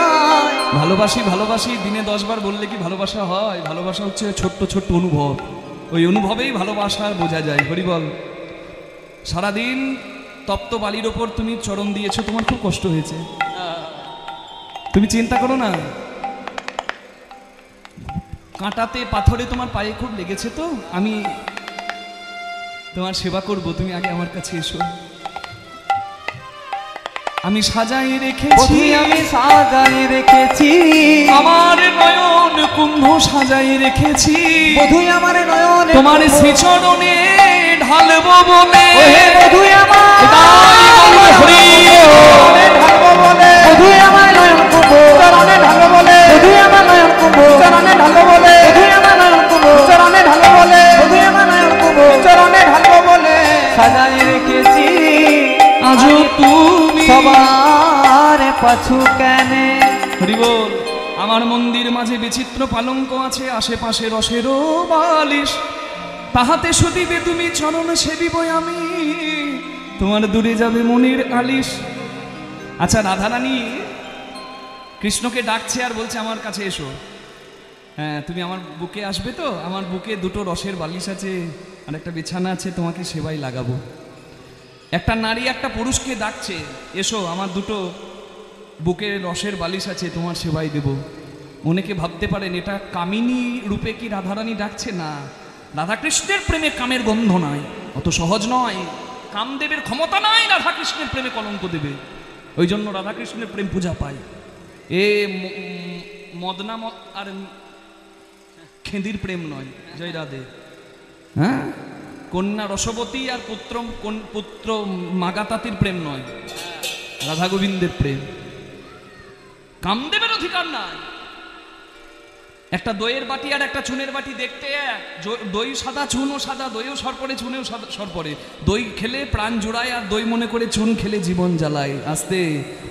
ভালোবাসি ভালোবাসি দিনে 10 বার বললে কি ভালোবাসা হয়? ভালোবাসা হচ্ছে ছোট্ট ছোট্ট অনুভব, ওই অনুভবেই ভালোবাসা বোঝা যায়। হরিবল। সারাদিন তপ্ত বালির ওপর তুমি চরণ দিয়েছো, তোমার খুব কষ্ট হয়েছে, তুমি চিন্তা করো না। কাঁটাতে পাথরে তোমার পায়ে খুব লেগেছে, তো আমি তোমার সেবা করব, তুমি আগে আমার কাছে এসো। আমি সাজাই রেখেছি, বধূ আমি সাজাই রেখেছি, আমার নয়ন কুম্ভ সাজাই রেখেছি, বধূ আমার নয়ন তোমার শ্রীচরণে ঢালবো বলে, বধূ আমার তাই বলো হরি ঢালবো বলে, বধূ আমার নয়ন কুম্ভ চরণে ঢালবো বলে, বধূ আমার নয়ন কুম্ভ চরণে ঢালবো বলে, বধূ আমার নয়ন কুম্ভ চরণে ঢালবো বলে, বধূ আমার নয়ন কুম্ভ চরণে ঢালবো বলে, সাজাই রেখেছি আজও তুমি সবার পাছু কেনে। হরি বল। আমার মন্দির মাঝে বিচিত্র পালঙ্ক আছে, আশেপাশে রসেরও বালিশ, তাহাতে শুধিবে তুমি চরণ সেবিব আমি, তোমার দূরে যাবে মনির আলিশ। আচ্ছা, রাধারানী কৃষ্ণকে ডাকছে আর বলছে আমার কাছে এসো, হ্যাঁ তুমি আমার বুকে আসবে তো, আমার বুকে দুটো রসের বালিশ আছে আর একটা বিছানা আছে, তোমাকে সেবাই লাগাবো। একটা নারী একটা পুরুষকে ডাকছে, এসো আমার দুটো বুকে রসের বালিশ আছে, তোমার সেবাই দেব। অনেকে ভাবতে পারেন এটা কামিনী রূপে কি রাধারানী ডাকছে, না, রাধাকৃষ্ণের প্রেমে কামের গন্ধ নাই, অত সহজ নয়, কামদেবের ক্ষমতা নাই রাধাকৃষ্ণের প্রেমে কলঙ্ক দেবে, ওই জন্য রাধাকৃষ্ণের প্রেম পূজা পায়। এ মদনা আর খেদির প্রেম নয়, জয় রাধে। হ্যাঁ, কন্যা রসবতী আর পুত্র মাগাতাতির প্রেম নয়, রাধা গোবিন্দের প্রেম। কামদেবের অধিকার নাই। একটা দইয়ের বাটি আর একটা চুনের বাটি দেখতে এক, দই সাদা চুনও সাদা, দইও সরপরে চুনেও সরপরে, দই খেলে প্রাণ জুড়ায় আর দই মনে করে চুন খেলে জীবন জ্বালায়। আস্তে,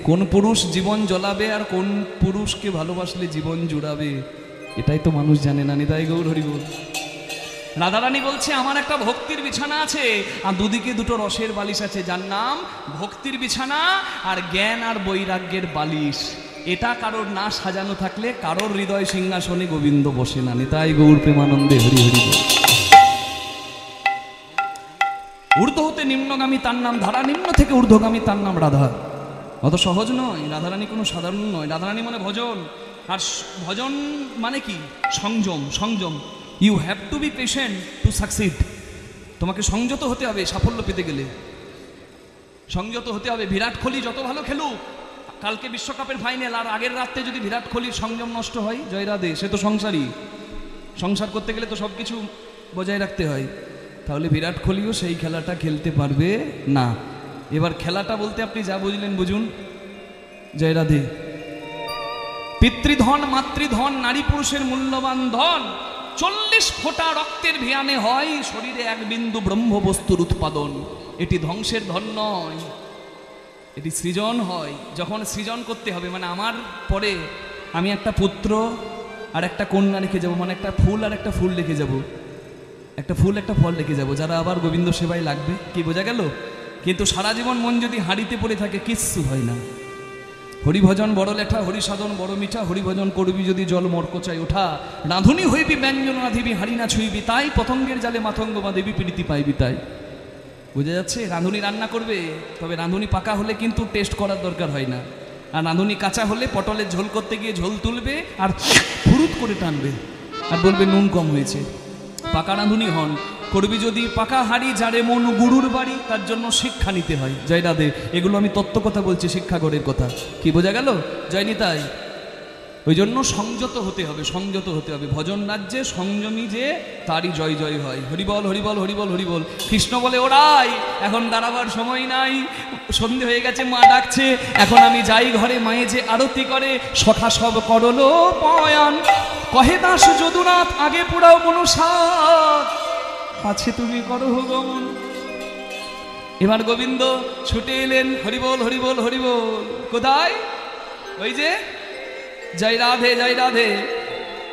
কোন পুরুষ জীবন জ্বলাবে আর কোন পুরুষকে ভালোবাসলে জীবন জুড়াবে, এটাই তো মানুষ জানে না। নিতাই গৌর হরি বল। রাধারানী বলছে আমার একটা ভক্তির বিছানা আছে আর দুদিকে দুটো রসের বালিশ আছে, যার নাম ভক্তির বিছানা আর জ্ঞান আর বৈরাগ্যের বালিশ। এটা কারোর না সাজানো থাকলে কারোর হৃদয় সিংহাসনে গোবিন্দ বসে না। নিতাই গৌর প্রেমানন্দে হরি হরি বল। ঊর্ধ্ব হতে নিম্নগামী তার নাম ধারা, নিম্ন থেকে ঊর্ধ্বগামী তার নাম রাধা। অত সহজ নয়, রাধারানী কোনো সাধারণ নয়। রাধারানী মানে ভজন, আর ভজন মানে কি? সংযম। সংযম, you have to be patient to succeed. তোমাকে সংযত হতে হবে সাফল্য পেতে গেলে, সংযত হতে হবে। বিরাট কোহলি যত ভালো খেলুক, কালকে বিশ্বকাপের ফাইনাল আর আগের রাত্রে যদি বিরাট কোহলির সংযম নষ্ট হয়, জয় রাধে, সে তো সংসারী। সংসার করতে গেলে তো সব কিছু বজায় রাখতে হয়, তাহলে বিরাট কোহলিও সেই খেলাটা খেলতে পারবে না। এবার খেলাটা বলতে আপনি যা বুঝলেন বুঝুন, জয় রাধে। পিতৃধন মাতৃধন নারী পুরুষের মূল্যবান ধন, 40 ফোঁটা রক্তের ভিয়ানে হয় শরীরে এক বিন্দু ব্রহ্ম বস্তুর উৎপাদন। এটি ধ্বংসের ধন নয়, এটি সৃজন হয়। যখন সৃজন করতে হবে, মানে আমার পরে আমি একটা পুত্র আর একটা কন্যা রেখে যাব, মানে একটা ফুল আর একটা ফুল রেখে যাব, একটা ফুল একটা ফল রেখে যাব, যারা আবার গোবিন্দ সেবায় লাগবে। কি বোঝা গেল? কিন্তু সারা জীবন মন যদি হাঁড়িতে পড়ে থাকে কিচ্ছু হয় না। হরিভজন বড় লেঠা, হরিসাধন বড় মিঠা, হরিভজন করবি যদি জল মর্কচাই ওঠা, রাঁধুনি হইবি ব্যঞ্জন রাঁধিবি হাঁড়ি না ছুঁইবি, তাই পতঙ্গের জালে মাতঙ্গ বাঁধিবি প্রীতি পাইবি। তাই বোঝা যাচ্ছে? রাঁধুনি রান্না করবে, তবে রাঁধুনি পাকা হলে কিন্তু টেস্ট করার দরকার হয় না, আর রাঁধুনি কাঁচা হলে পটলের ঝোল করতে গিয়ে ঝোল তুলবে আর ফুরুত করে টানবে আর বলবে নুন কম হয়েছে। পাকা রাঁধুনি হন। করবি যদি পাকা হাড়ি যারে মন গুরুর বাড়ি, তার জন্য শিক্ষা নিতে হয়। জয় রাধে। এগুলো আমি তত্ত্ব কথা বলছি, শিক্ষাগড়ের কথা। কি বোঝা গেল? জয় নিতাই। ওই জন্য সংযত হতে হবে, সংযত হতে হবে। ভজন রাজ্যে সংযমী যে, তারই জয় জয় হয়। হরিবল হরিবল হরিবল হরিবল। কৃষ্ণ বলে ওরাই এখন দাঁড়াবার সময় নাই, সন্ধে হয়ে গেছে, মা ডাকছে, এখন আমি যাই ঘরে, মায়ে যে আরতি করে, সখা সব করলো পয়ান, কহে দাস যদুনাথ আগে পুরাও মনুষাত, আছে তুমি করো গমন। এবার গোবিন্দ ছুটে এলেন, হরিবল হরিবল হরিবল। কোথায়? ওই যে জয় রাধে জয় রাধে,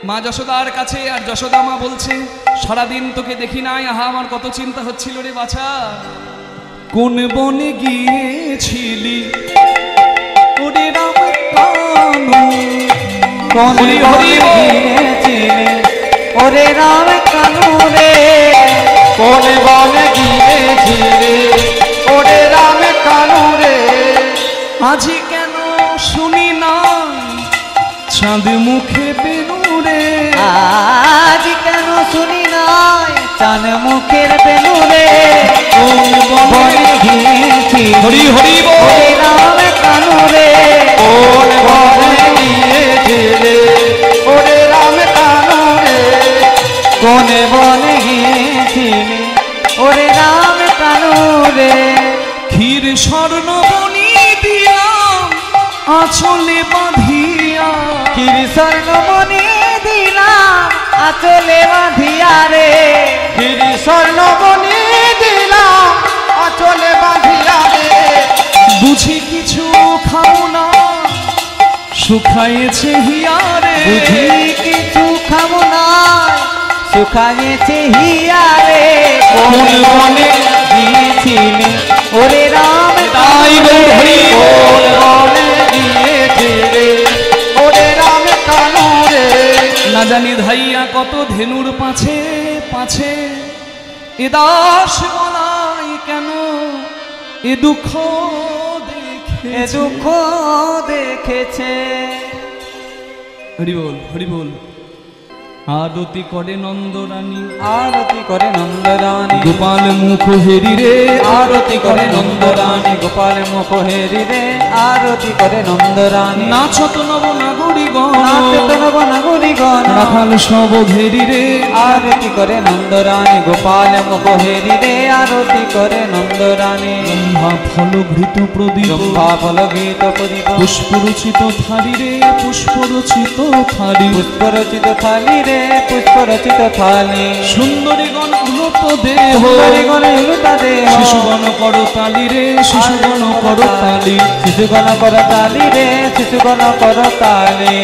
মা যশোদার কাছে। আর যশোদা মা বলছে, সারাদিন তোকে দেখি নাই, আহা আমার কত চিন্তা হচ্ছিল রে বাছা। কোন বনে গিয়েছিলি ওরে রাম কানু, কোন বনে গিয়েছিলে ওরে রাম কানু রে, কোন বনে গিয়েছিলে ওরে রাম কানু রে, আজি কেন শুনি না চাঁদ মুখে বেনু রে, আজ কেন শুনি নাই চাঁদ মুখের বেনু রে, কোন বনে বনে গিয়েছিলে হরি হরি বল ওরে রাম কানু বনে বনে গিয়েছিলি ওরে রাম কানু রে ক্ষীর স্বর্ণমণি দিলাম আঁচলে বাঁধিয়া, ক্ষীর স্বর্ণমণি দিলাম আঁচলে বাঁধিয়া রে ক্ষীর স্বর্ণমণি দিলাম আঁচলে বাঁধিয়া রে বুঝি কিছু খাও না শুকায়েছে হিয়ারে, বুঝি কিছু খাবো না শুকায়েছে হিয়ারে কোন বনে গিয়েছিলি ওরে রাম তাই বল হরি কোন বনে গিয়েছিলে ওরে রাম কানু রে না জানি ধাইয়া কত ধেনুর পাছে পাছে, এ দাস বলাই কেন এ দুঃখ দেখে এ দুঃখ দেখেছে হরি বল হরি বল। আরতি করে নন্দরানী আরতি করে নন্দরানী গোপাল মুখ হেরি রে, আরতি করে নন্দরানী গোপাল মুখ হেরি রে আরতি করে নন্দরানী নাচত নব নাগরিগণ নাচত নব নাগরিগণ রাখাল সব ঘেরি রে, আরতি করে নন্দরানী গোপাল মুখ হেরি রে আরতি করে নন্দরানী ব্রহ্মা ফলঘৃত প্রদীপ জম্ভা ফল গীত প্রদীপ পুষ্পরচিত থালি রে, পুষ্পরচিত থালি পুষ্পরচিত থালি রে পুষ্পরচিত থালি সুন্দরীগণ উলট দেহ, সুন্দরীগণ উলুটা দেহ শিশুগণ কর তালি রে, শিশুগণ কর তালি শিশুগণ কর তালি রে শিশুগণ কর তালি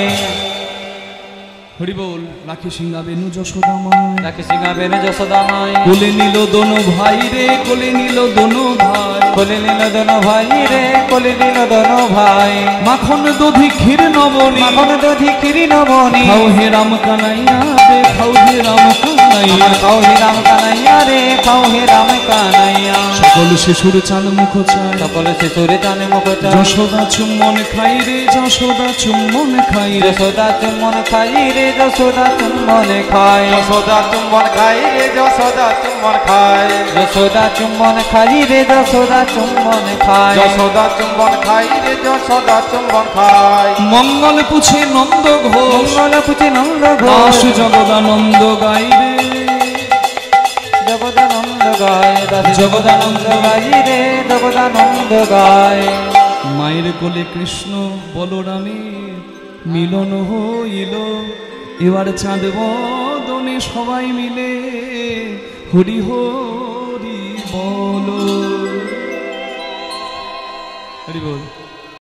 হরি বল। রাখি সিংহা বেনু যশোদামায় রাখি সিংহাবেন যশোদামাই কোলে নিল দোনো ভাই রে, কোলে নিল দোনো ভাই কোলে নীল দন ভাই রে কোলে নীল দন ভাই মাখন দধি ক্ষীর নবনী মাখন দধি ক্ষীরি নবনী খাও হে রাম কানাইয়া রে, খাও হে রাম কানাইয়া খাও হে রাম কানাইয়া রে খাও হে রাম কানাইয়া সকল শিশুর চাঁদ মুখ চায়, সকল শিশুর জানে মুখ চায় যশোদা চুম্বন খাই রে, যশোদা চুম্বন খাই রে, যশোদা চুম্বন খাই রে যশোদা চুম্বন খায় যশোদা চুম্বন খাই রে যশোদা চুম্বন খাই যশোদা চুম্বন খাই রে যশোদা চুম্বন খায় যশোদা চুম্বন খাই রে যশোদা চুম্বন খাই মঙ্গল পুছে নন্দ ঘোষ মঙ্গল পুচি নন্দ দাস ঘোষ জগদানন্দ গাই রে, জগদানন্দ গায় দাস জগদানন্দ গাই রে জগদানন্দ গায় মায়ের কোলে কৃষ্ণ বলরামের মিলন হইল, এবার চাঁদ বদনে সবাই মিলে হরি হরি বল হরি বল।